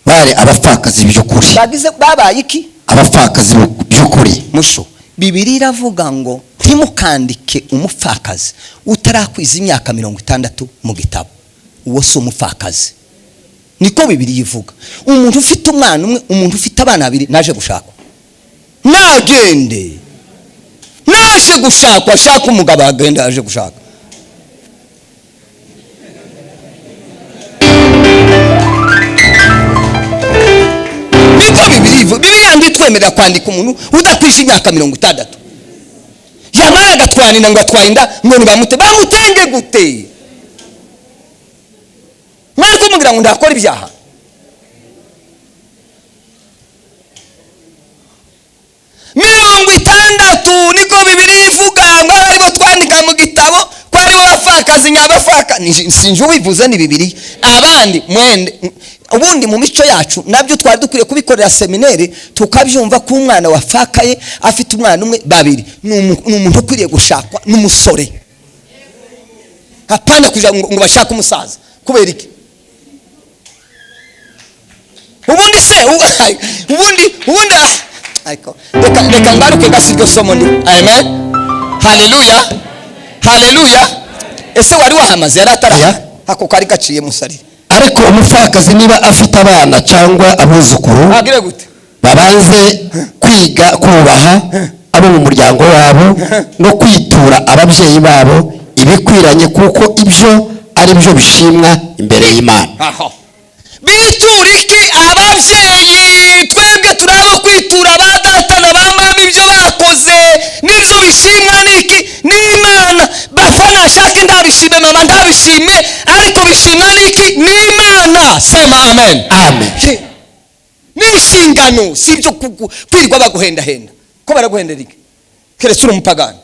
bari abapfakazi by'ukuri bagize babaye iki abapfakazi by'ukuri musho bibiliya iravuga ngo ntimukandike umupfakazi utarakwiza imyaka 60 mu gitabo uwo si umupfakazi niko bibiliya ivuga umuntu ufite umwana umwe umuntu ufite abana babiri naje gushaka nagende naje gushaka ashaka umugabo agenda aje gushaka niko bibiliya nditwemerera kwandika umuntu udakwije imyaka 60 yamara agatwanira ngo atwainda ngo nibamute bamutenge gute mwari kumubwira ngo ndakora ibyaha mirongo 60 niko bibiliya ivuga ngo aribo twandika mu gitabo ko aribo bapfakazi nyabafaka sinje ubivuze ni bibiliya abandi mwende ubundi mu mico yacu nabyo twari dukwiye kubikorera seminari tukabyumva ko umwana wafakaye afite umwana umwe babiri n'umuntu ukwiriye gushakwa n'umusore hapana kuja ngo bashaka umusaza kubera iki ubundi se ubundi ariko reka ngaruke gasiryo somo ndi amen haleluya ese wari wahamaze yari atara hako kari gaciye musari ariko umupfakazi niba afite abana cyangwa abuzukuru agire gute babanze kwiga kubaha abo mu muryango wabo no kwitura ababyeyi babo ibikwiranye kuko ibyo ari byo bishimwa imbere y'Imana aho bitura iki ababyeyi twebwe turabo kwitura ba data na ba mama ibyo bakoze nibyo bishimwa niki n'Imana bapfa nashaka ndabishime mama ndabishime ariko bishimwa niki n'Imana sema amen n'inshingano sibyo kwirwa baguhenda ko baraguhendera iki keretse uri umupagani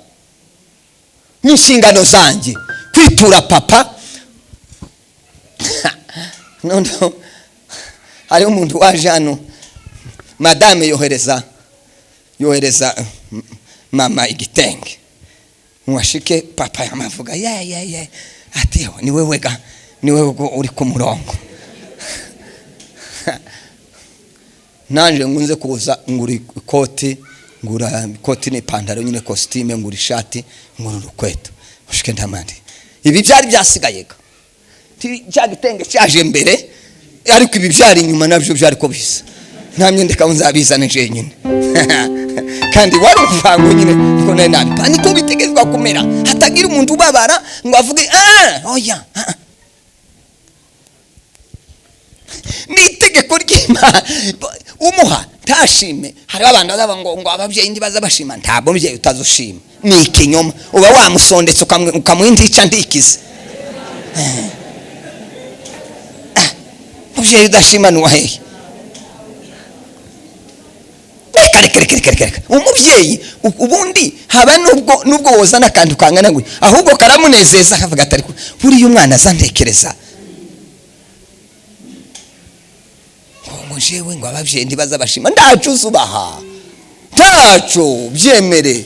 n'inshingano zanjye kwitura papa no hari umuntu waje hano madame yohereza mama igitenge mwashike papa yamavuga ye ati ni wewe ga ni wewe uri ku murongo nanje ngunze kuza nguri ngura ikoti n'ipantaro nyine costume ngura ishati ngura urukweto ushike ndamandi ibi byari byasigaye ga cya gitenge cyaje mbere ariko ibi byari inyuma nabyo byari ko bisa nta myenda kaunzabizana nje nyine kandi wari uvango nyine ko nabi pani ko bitegezwa kumera hatagira umuntu ubabara ngo avuge oya nitegeko ry'Imana umuha tashime hari abantu bazaba ngo ababyeyi ndi baza bashima ntabwo mubyeyi utazushima ni ikinyoma uba wamusondetse ukamuhindica ndikize mubyeyi udashima nuwahe reka umubyeyi ubundi haba nubwo wozana kandi ukangana ngo ahubwo karamunezeza akavuga atari buriya umwana azantekereza jewe ngo abavyeyi ndibaza bashima ndacu zubaha tacu byemere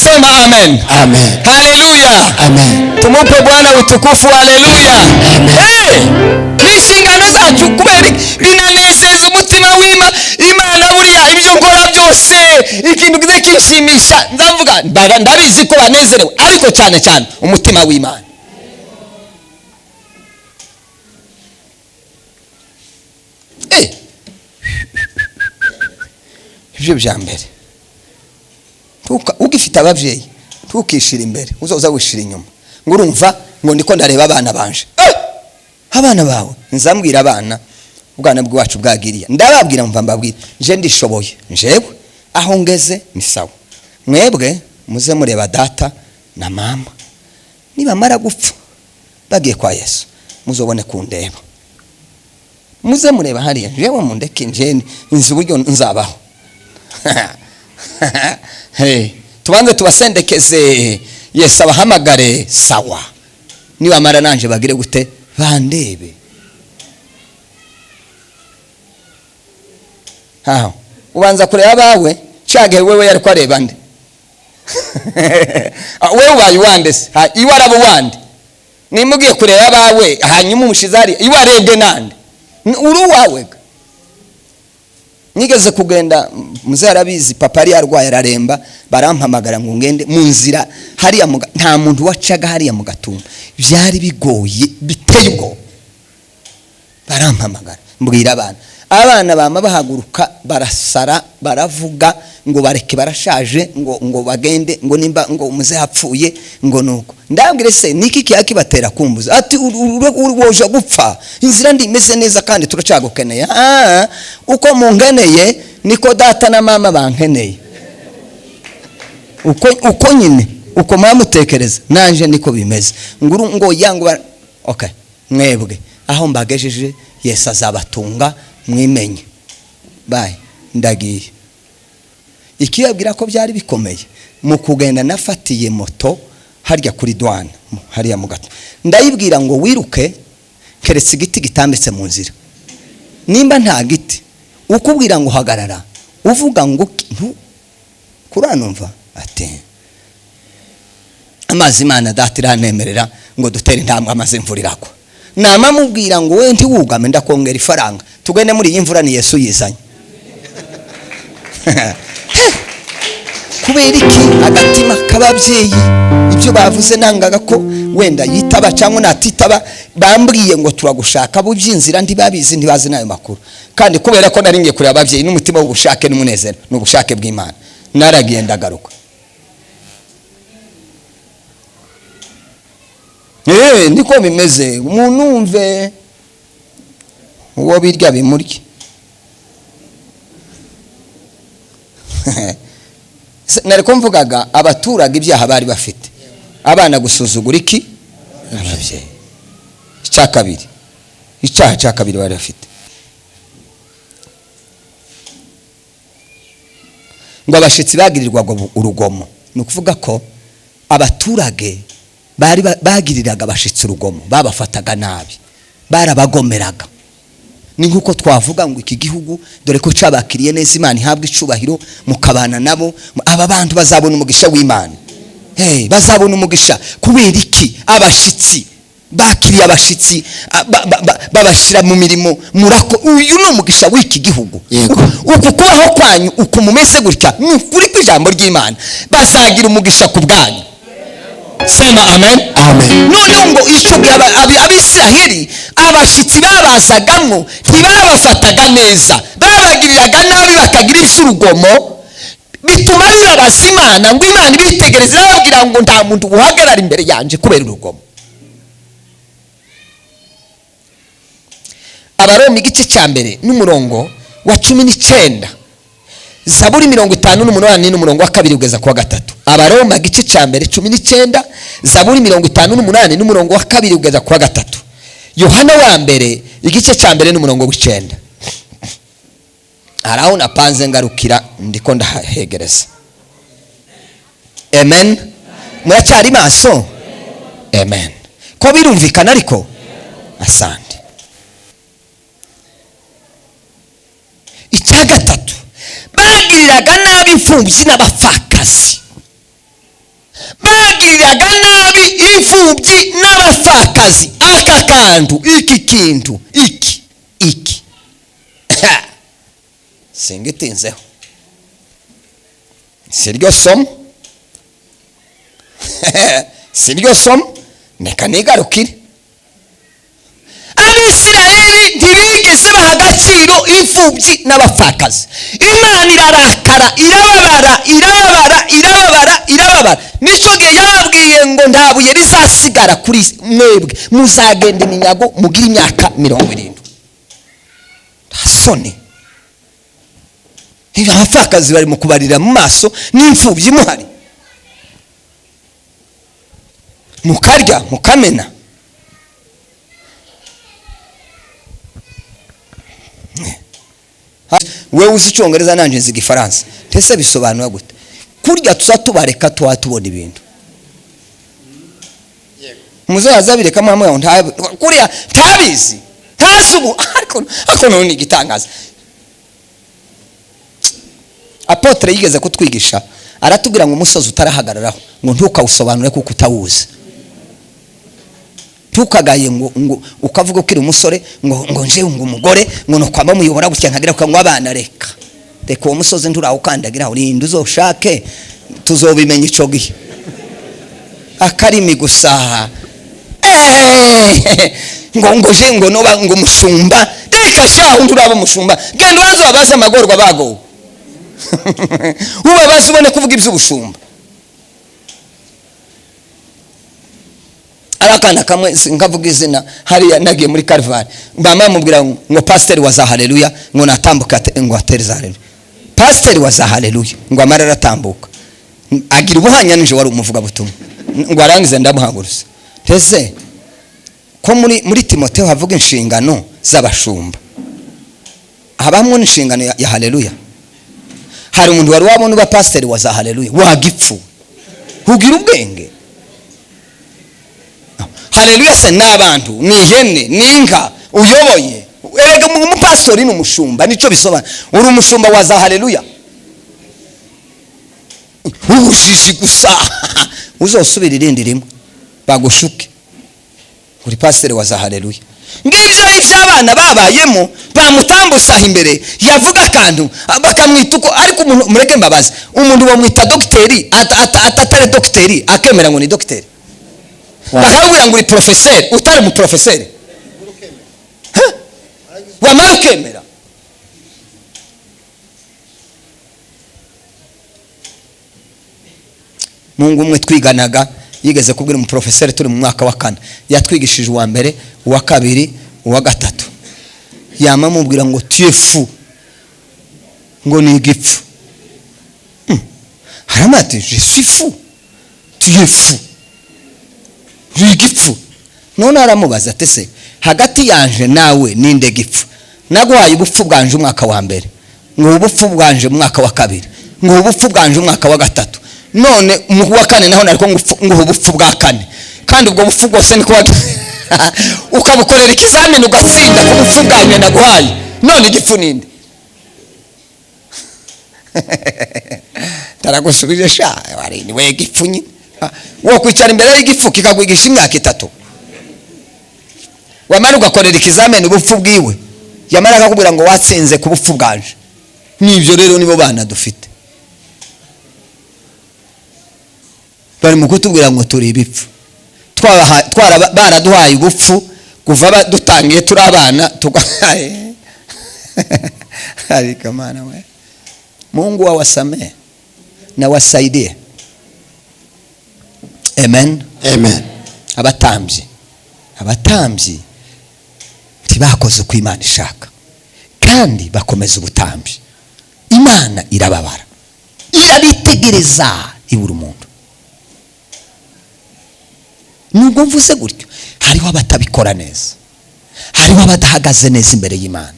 sema amen Amen. haleluya Amen. tumupe Bwana utukufu haleluya n'inshingano zacu kubera binanezeza umutima Imana buriya ibyo nkora byose ikintu kize kinshimisha ndavuga ndabizi ko banezerewe ariko cyane cyane umutima w'Imana ibyo bya mbere ugifite abavyeyi tukishira imbere uzoza wishira inyuma ngurumva ngo ndiko ndareba abana banje abana bawe nzambwira abana ubwana bwacu bwagiriye ndababwira mva mbabwira je ndishoboye jewe aho ngeze ni sawa mwebwe muze mureba data na mama niba mara gupfa bagiye kwa Yesu muzobone kundeba muze mureba hariya jewe mundeke njeni inzi buryo nzabaho tubanze tubasendekeze Yesu abahamagare sawa niba mara nanje bagire gute bandebe ubanza kureba abawe shage wewe yari kwareba nde wewe ubaye wande se iwe arabo wande nimugiye kureba abawe hanyuma umushizari iwe arebwe nande uri wawe nigeze kugenda muzarabizi papa ari arwaye araremba barampamagara ngo ngende mu nzira hariya nta muntu wacaga hariya mu Gatumba byari bigoye biteye ubwo barampamagara mbwira abana bama bahaguruka barasara baravuga ngo bareke barashaje ngo bagende ngo nimba ngo umuze hapfuye ngo nuko ndabwire se niki kiyakibatera kumbuza ati uwoje gupfa inzira ndi imeze neza kandi turacagukeneye uko mungeneye niko data na mama bankeneye uko nyine uko mwamutekereza nanje niko bimeze ngo yangu okay mwebwe aho mbagejeje Yesu azabatunga mwimenye bye ndagiye ikiyabwira ko byari bikomeye mu kugenda nafatiye moto harya kuri douane hariya mu gato ndayibwira ngo wiruke keretse igiti gitambitse mu nzira nimba nta giti ukubwira ngo hagarara uvuga ngo kuranumva ati amazi Imana datiranemerera ngo dutere intambwe amaze imvurirako nama mubwira ngo we ntiwugame ndakongera ifaranga tugende muri iyi mvura ni Yesu yizanye kubera iki agatima kababyeyi ibyo bavuze nangaga ko wenda yitaba cyangwa natitaba bambwiye ngo turagushaka bubyinzira ndi babizi ntibazi nayo makuru kandi kubera ko naringiye kuri ababyeyi n'umutima w'ubushake n'umunezero n'ubushake bw'Imana naragiye ndagaruka niko bimeze umuntu umve uwo birya bimurye nariko mvugaga abaturaga ibyaha bari bafite abana gusuzugura iki ababyeyi icyaha cya kabiri bari bafite ngo abashitsi bagirirwaga urugomo ni ukuvuga ko abaturage bagiriraga abashitsi urugomo babafataga nabi barabagomeraga ni nkuko twavuga ngo iki gihugu dore ko cabakiriye neza, Imana ihabwa icubahiro, mukabana nabo, aba bantu bazabona umugisha w'Imana. Bazabona umugisha kubera iki? Abashitsi bakiriye abashitsi babashira mu mirimo murako. Uyu ni umugisha w'iki gihugu. Uku kubaho kwanyu uku mumeze gutya ni kuri kw'ijambo ry'Imana, bazagira umugisha ku bwanyu. Sema amen. Amen. None ngo icyo gihe Abisiraheli abashitsi babazagamo ntibabafataga neza, babagiriraga nabi, bakagirisha urugomo, bituma bibabaza Imana, ngo Imana ibitegereze bababwira ngo nta muntu uhagarara imbere yanje kubera urugomo. Abaroma igice cya mbere n'umurongo wa 19, Zaburi 58 n'umurongo wa 2 kugeza ku wa 3. Abaroma igice cya mbere 19, Zaburi 58 n'umurongo wa 2 kugeza ku wa 3. Yohana wa mbere igice cya mbere n'umurongo wa 9. Araho napanze ngarukira ndiko ndahegereza. Amen. Muracyari maso? Amen. Ko birumvikana ariko? Asante. Icya gatatu, bagiriraga nabi imfubyi n'abapfakazi. Bagiriraga nabi imfubyi n'abapfakazi. Aka kantu, iki kintu, iki singitinzeho, siryo somo siryo somo, neka nigarukire. Abisiraheli ntibigeze baha agaciro imfubyi n'abapfakazi. Imana irarakara, irababara. Nicyo gihe yababwiye ngo nta buye rizasigara kuri mwebwe, muzagenda iminyago mugira imyaka 70. Ntasoni abapfakazi bari mu kubarira mu maso, n'imfubyi muhari, mukarya mukamena. Wewe uzi Icyongereza nanje nzi Igifaransa, ntese bisobanura gute? Kurya tuzatubareka twatubona ibintu. Muzaza bireka mama yawe kuriya ntabizi, ntasubu ariko none igitangaza. Apotre yigeze kutwigisha, aratubwira ngo umusozi utarahagararaho ngo ntukawusobanure kuko utawuzi. Tukagaye ngo ukavuga ukiri umusore ngo nje ngo umugore ngo no kwamba muyobora gutya nkagira ko ngo abana reka uwo musozi nturawukandagira urinde uzoshake tuzobimenya ico gihe. Akarimi gusa ngo je ngo noba ngo mushumba reka shaho nduraba mushumba genda wanzo babaza amagorwa bago ubabasha ubone kuvuga iby'ubushumba. Arakana kamwe ngavuga izina hariya nagiye muri Calvary, bama mubwira ngo pastor wa za haleluya, ngo natambuka ngo atereza haleluya. Pastor wa za haleluya ngo amarara atambuka agira ubuhanya nije wari umuvuga butumwa ngo arangize ndamuhaguruse. Tese ko muri Timotheo havuga inshingano z'abashumba, habamwe n'inshingano ya haleluya. Hari umuntu wari wabona uba pastor wa za haleluya wagipfu ugira ubwenge. Haleluya se n'abantu n'ihene n'inka uyoboye. Erega mu pastor ni umushumba, nico bisobanura. Uri umushumba wa za haleluya. Ubushishi gusa uzosubira irindi rimwe bagushuke. Uri pastor wa za haleluya. Ngibyo iby'abana babayemo bamutambusa imbere yavuga akantu bakamwita uko, ariko umuntu mureke mbabazi, umuntu bamwita docteri atatare docteri akemera ngo ni docteri. Bakabwira ngo uri professeur utari mu professeur. Wamara ukemera. Mungu umwe twiganaga yigeze kubwira mu professeur turi mu mwaka wa 4, yatwigishije uwa mbere uwa kabiri uwa gatatu, yama mubwira ngo tu es fou, ngo ni igipfu. Haramati je suis fou, tu es fou, igipfu. None aramubaza tese hagati yanje nawe ninde gipfu? Nagwaye ubupfu bwanje umwaka wa mbere, ngo ubupfu bwanje umwaka wa kabiri, ngo ubupfu bwanje umwaka wa gatatu, none mu wa kane naho nariko ngo ubupfu bwa kane, kandi ubwo bupfu bwose niko ukabukorera ikizamini ugatsinda ku bupfu bwawe naguhaye, none igipfu ninde? Taragusubije sha wari ni we gipfu nyine. Wo kwicara imbere y'igifu kikagwigisha imyaka 3. Wamara ugakorera ikizamini ubupfu bwiwe, yamara akakubwira ngo watsinze ku bupfu bwanje. Nibyo rero nibo bana dufite. Bari mu kutubwira ngo turi ibipfu. Baraduhaye ubupfu kuva dutangiye turi abana tugahaye. Ariko mana we, Mungu awasamehe na wasaidie. Amen. Amen. Abatambyi tibakoze uko Imana ishaka, kandi bakomeza ubutambyi. Imana irababara, irabitegereza ibura umuntu. Nubwo mvuze gutyo, hariho abatabikora neza, hariho abadahagaze neza imbere y'Imana,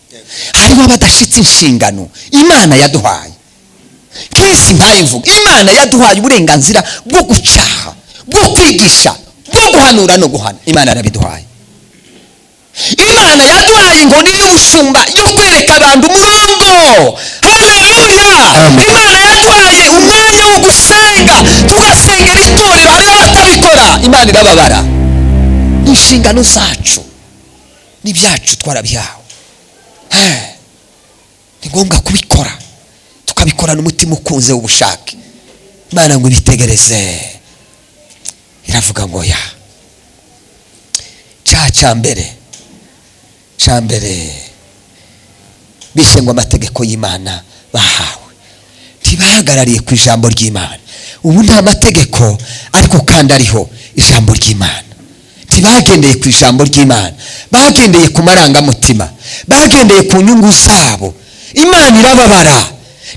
hariho abadashitse inshingano Imana yaduhaye. Kisi mpayivuga, Imana yaduhaye uburenganzira bwo gucaha, bwo kwigisha, bwo guhanura no guhana. Imana yarabiduhaye. Imana yaduhaye inkoni y'ubushumba yo kwereka abantu umurongo. Haleluya. Imana yaduhaye umwanya wo gusenga, tugasengera itorero. Hariho abatabikora, Imana irababara. Inshingano zacu n'ibyacu twarabihawe, ni ngombwa kubikora, tukabikorana umutima ukunze w'ubushake. Imana ngo ibitegereze, iravuga ngo ya cyambere bishe ngo amategeko y'Imana bahawe ntibahagarariye ku ijambo ry'Imana. Ubu nta mategeko ariko kandi ariho ijambo ry'Imana. Ntibagendeye ku ijambo ry'Imana, bagendeye ku marangamutima, bagendeye ku nyungu zabo. Imana irababara,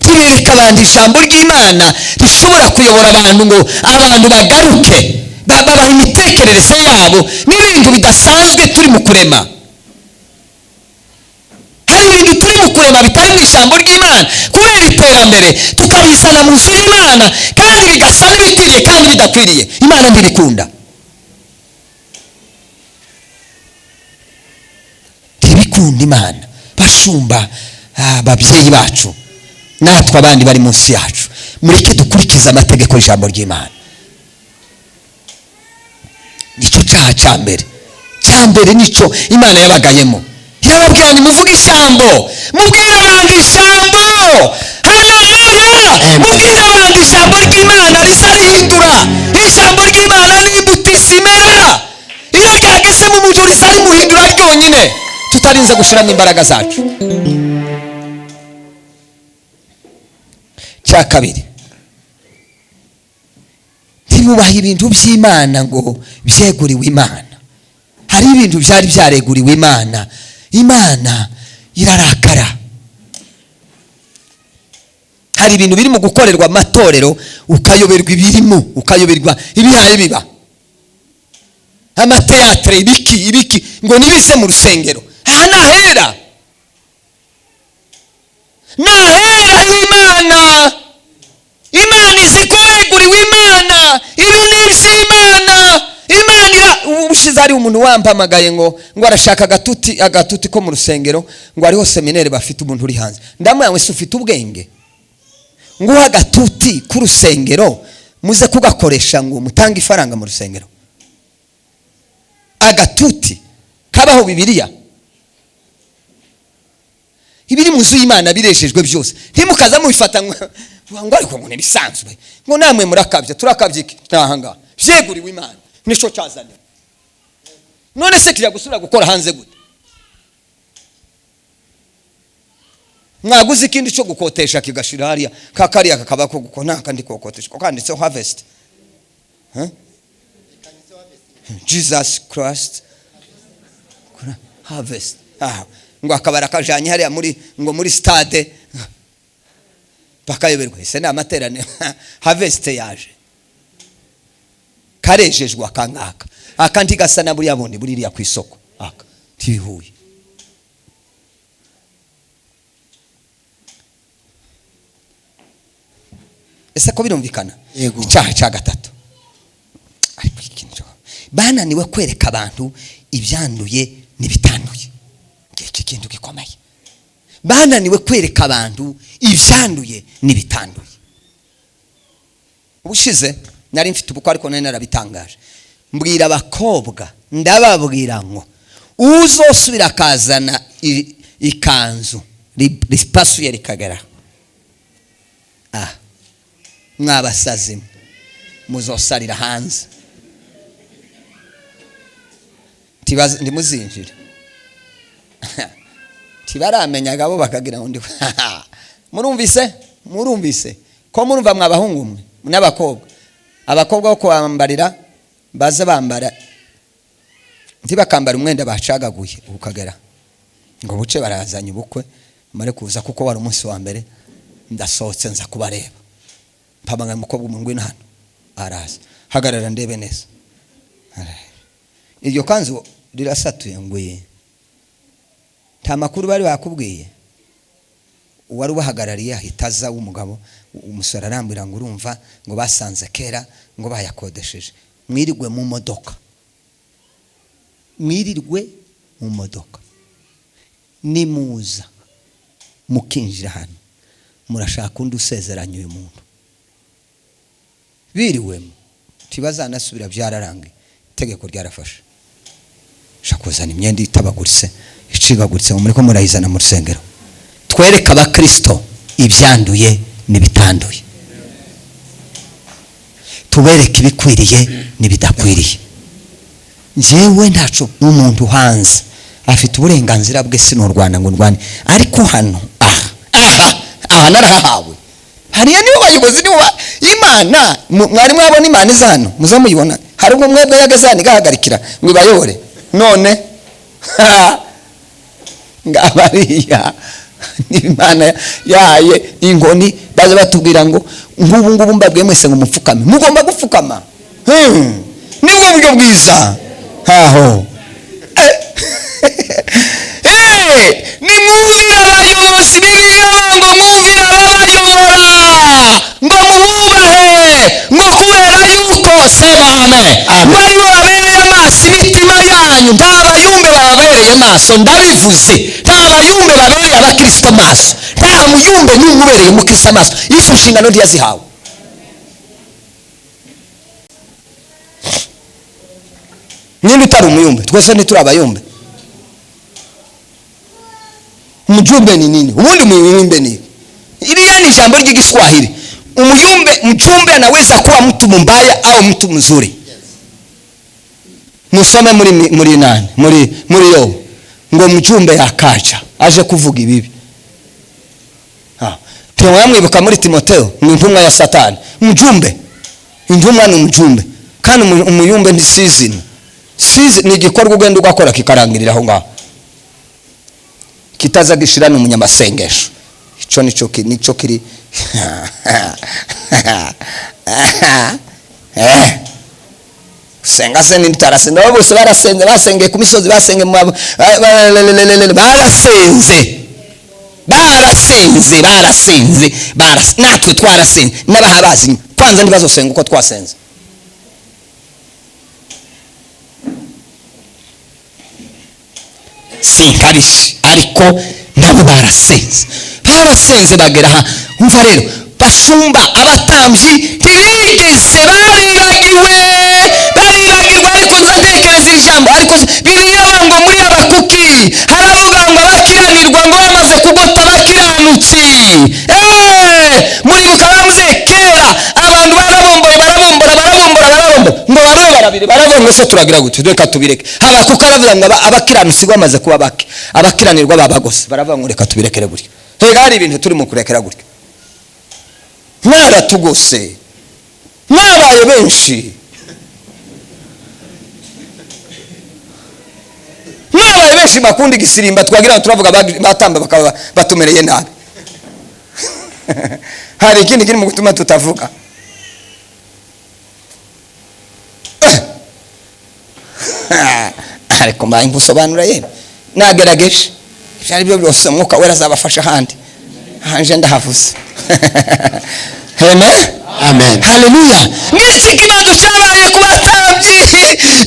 ntibereka abantu ijambo ry'Imana rishobora kuyobora abantu ngo abantu bagaruke, babaha imitekerereze yabo n'ibintu bidasanzwe turi mu kurema. Hari ibintu turi mu kurema bitari mu ijambo ry'Imana, kubera iterambere tukabizana mu nzu y'Imana kandi bigasa n'ibikwiriye kandi bidakwiriye. Imana ntibikunda. Ntibikunda Imana. Bashumba, ababyeyi bacu, natwe abandi bari munsi yacu, mureke dukurikiza amategeko y'ijambo ry'Imana. Nicyo cyaha cyambere nicyo Imana yabagayemo. Yarababwira ni muvuge ijambo, mubwire abantu ijambo. Haleluya. Mubwire abantu ijambo ry'Imana rizarihindura. Ijambo ry'Imana ni imbuto zimera, iyo ryageze mu muntu rizarimuhindura ryonyine, tutarinze gushiramo imbaraga zacu. Cya kabiri, ntibubahe ibintu by'Imana ngo byeguriwe Imana. Hari ibintu byari byareguriwe Imana, Imana irarakara. Hari ibintu biri mu gukorerwa amatorero ukayoberwa ibirimo, ukayoberwa ibihaye biba. Amateatre ibiki ngo nibize mu rusengero. Aha nahera Imana. Imana izi ko yeguriwe Imana, ibi ni iby'Imana. Imana ubushize ari umuntu wampamagaye ngo arashaka agatuti ko mu rusengero, ngo ariho seminere bafite umuntu uri hanze. Ndamwe se ufite ubwenge ngo agatuti ku rusengero muze kugakoresha ngo mutange ifaranga mu rusengero? Agatuti kabaho Bibiliya? Ibiri mu nzu y'Imana bireshejwe byose, ntimukaza mubifata ngo ariko ngo nibisanzwe, ngo namwe murakabye. Turakabye iki? Ntahanga byeguriwe Imana, nico cyazanye. None se kijya gusura gukora hanze gute? Mwaguze ikindi cyo gukotesha kigashira hariya kakariya kakaba ko gukona kandi kokotesha ko kanditseho harvest. Jesus Christ harvest. Ngo akabara kajanye hariya muri stade bakayoberwa. Ese ni amaterane harvest yaje karejejwe akangaka akandi gasa na buriya bundi buririya ku isoko aka tibihuye. Ese ko birumvikana? Icyaha cya gatatu, ariko ikintu bananiwe kwereka abantu ibyanduye n'ibitanduye. Iki kintu gikomeye, bananiwe kwereka abantu ibyanduye n'ibitanduye. Ubushize nari mfite ubukwe ariko nari narabitangaje, mbwira abakobwa ndababwira ngo uzosubira akazana ikanzu ripasuye rikagera mwabasazi muzosarira hanze ndimuzinjira tibaramenyaga bo bakagira ngo ndi murumvise ko murumva mwabahungu mwe n'abakobwa. Abakobwa bo kwambarira baza bambara ntibakambara umwenda bacagaguye ukagera ngo buce barazanye ubukwe mare kuza kuko wari umunsi wa mbere ndasohotse nza kubareba mpamanga umukobwa umwe hano araza hagarara ndebe neza. Iryo kanzu rirasatuye ngwe nta makuru bari bakubwiye. Uwari ubahagarariye ahitaza w'umugabo umusore arambira ngo urumva ngo basanze kera ngo bayakodesheje. Mwirirwe mu modoka nimuza mukinjira hano murashaka undi usezeranya uyu muntu biriwemo tibazanasubira byararangiye. Itegeko ryarafashe shakuzana imyenda itabaguritse icigaguritse muri ko murayizana mu rusengero. Twereka abakristo ibyanduye n'ibitanduye, tubereke ibikwiriye n'ibidakwiriye. Njyewe ntacu umuntu hanze afite uburenganzira bwe sino Rwanda ngo ndwane, ariko hano narahawe hariya nibo bayobozi nibo Imana. Mwari mwabona Imana izano muzamuyibona, hari ubwo mwebwe yagazani gahagarikira ngo ibayobore none ngabariya n'Imana yaye ingoni baje batubwira ngo ngubu mbabwiye mwese ngo mupfukame, mugomba gupfukama. Nibwo buryo bwiza haho. Nimwumvira abayobozi b'ibiyabo ngo mwumvira ababayobora ngo mububahe ngo kubera yuko sema amen baribo babereye amaso imitima yanyu. Nta bayumbe bababereye amaso, ndabivuze nta bayumbe babereye abakristo amaso, nta muyumbe n'umwe ubereye umukristo amaso. Izo nshingano ntiyazihawe. Ninde utari umuyumbe? Twese ntituri abayumbe. Mjumbe ni nini? Ubundi muyumbe ni iliya ni jambo ry'igiswahili. Mjumbe anaweza kuwa mtu mbaya au mtu mzuri. Musome muri nani? Muri Yobu. Ngo mjumbe yakaja aje kuvuga ibibi. Mwamwibuka muri Timotheo ni intumwa ya Satani. Intumwa ni mjumbe. Kandi umuyumbe ni season ni igikorwa ugenda ugakora kikarangirira aho ngaho, kitaza gishira n'umunyamasengesho. Ico nico kiri senga se n'intarase nabo bose basenge ku misozi, basenge barasenze natwe twarasenze n'abahabazi kwanza ndibazosenga uko twasenze. Sinkabishe ariko nabo barasenze bagera umva rero basumba abatambyi ntibigeze baribagirwa ariko nzatekereza ijambo ariko Bibiliya ngo muri Habakuki haravuga ngo abakiranirwa ngo bamaze kugota abakiranutsi. Muribuka bavuze kera abantu barabombora ngo bamwe barabiri baravuga ngo se turagira gute reka tubireke. Habakuki aravuga ngo abakiranutsi bamaze kuba bake, abakiranirwa babagose baravuga ngo reka tubirekere gutya. Hari ibintu turi mu kurekera gutya. Mwaratugose mwabaye benshi, mwabaye benshi bakunda igisirimba twagira turavuga batamba bakaba batumereye nabi. Hari ikindi kiri mu gutuma tutavuga. Ariko mbaye ngusobanura yene nagerageje byari byo byose mwuka wera azabafasha handi hanje ndahavuze. Amen. Haleluya. Niki kibazo cyabaye ku batambyi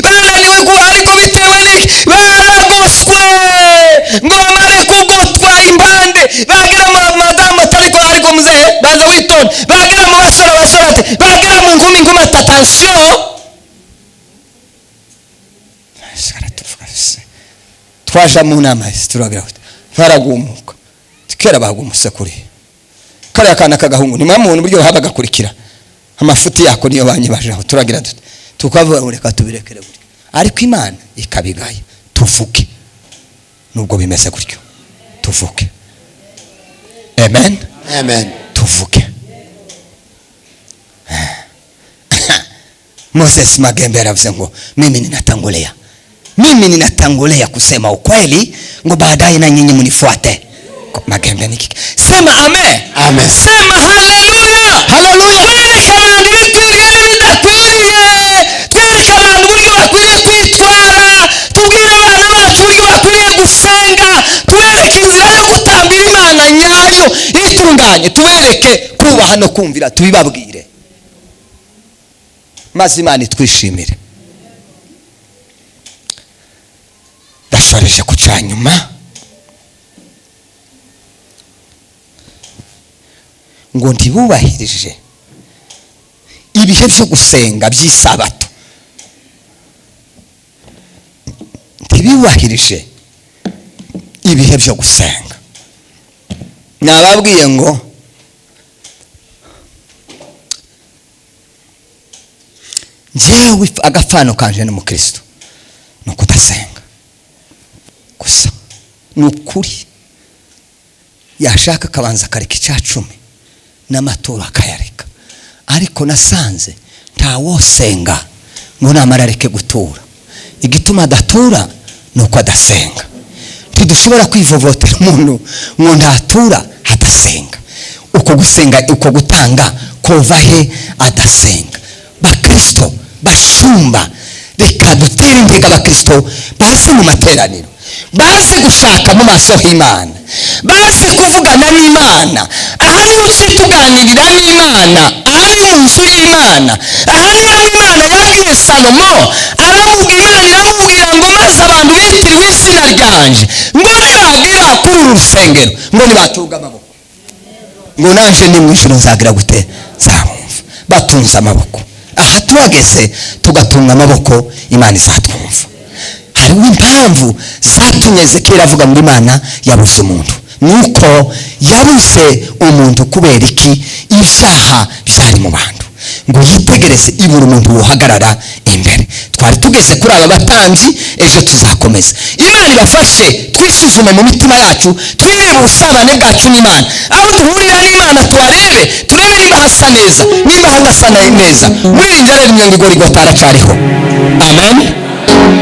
bananiwe ariko bitewe twaje mu nama turagira baragumuka kera bagumuse kuri kare kana kagahungu ni mwamuntu buryo habagakurikira amafuti yako niyo banyibajeho turagira tukavuga reka tubirekere buryo ariko Imana ikabigaya tuvuke nubwo bimeze gutyo tuvuke. Amen. Amen. Tuvuke. Moses Magembe anavuze ngo mimi ninatangolea kusema ukweli ngo baadaye na nyinyi mnifuate. Magembe niki? Sema amen. Amen. Sema haleluya. Haleluya. Abantu bitubwira bidakwiye. Twereke abantu buryo bakwiye kwitwara. Tubwire abana bacu buryo bakwiye gusenga. Tubereke inzira yo gutambira Imana nyayo itunganye. Tubereke kubaha no kumvira tubibabwire. Maze Imana itwishimire. Dashoreje kucanyuma ngo ntibubahirije ibihe byo gusenga by'isabato, ntibubahirije ibihe byo gusenga. Nababwiye ngo njyewe agafano kanje n'umukristo no kudasenga gusa. Nukuri yashaka kabanza kareka icacumi n'amaturo akayareka, ariko nasanze nta wosenga ngo namarareke gutura. Igituma adatura nuko adasenga. Ntidushobora kwivovotera umuntu ngo ndatura adasenga. Uko gusenga uko gutanga kova he adasenga? Bakristo bashumba reka dutere intege abakristo baze mu materaniro, baze gushaka mu maso h'Imana, baze kuvugana n'Imana. Aha niho tuganirira n'Imana, aha ni mu nzu y'Imana, aha niho Imana yabwiye Salomo, Imana iramubwira ngo maze abantu bitiriwe izina ryanje ngo nibagera kuri uru rusengero ngo nibatunga amaboko ngo nanje ni mwijuru nzagira gute nzabumva. Batunze amaboko. Aha tuhageze tugatunga amaboko Imana izatwumva. Hariho impamvu zatumye Ezekiel avuga ngo Imana yabuze umuntu. Nuko yabuze umuntu kubera iki? Ibyaha byari mu bantu. Ngo yitegereze ibura umuntu uhagarara imbere. Twari tugeze kuri aba batambyi, ejo tuzakomeza. Imana ibafashe twisuzume mu mitima yacu, twirebe ubusabane bwacu n'Imana. Aho duhurira n'Imana tuharebe, turebe niba hasa neza, niba hadasa neza. Mwirinde rero imyongo Igorigota aracariho. Amen.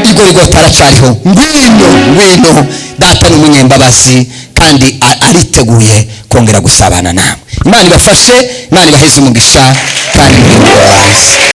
Igorigota aracariho. Ngwino data n'umunyembabazi kandi ariteguye kongera gusabana namwe. Imana ibafashe, Imana ibaheze umugisha kandi mwirinde.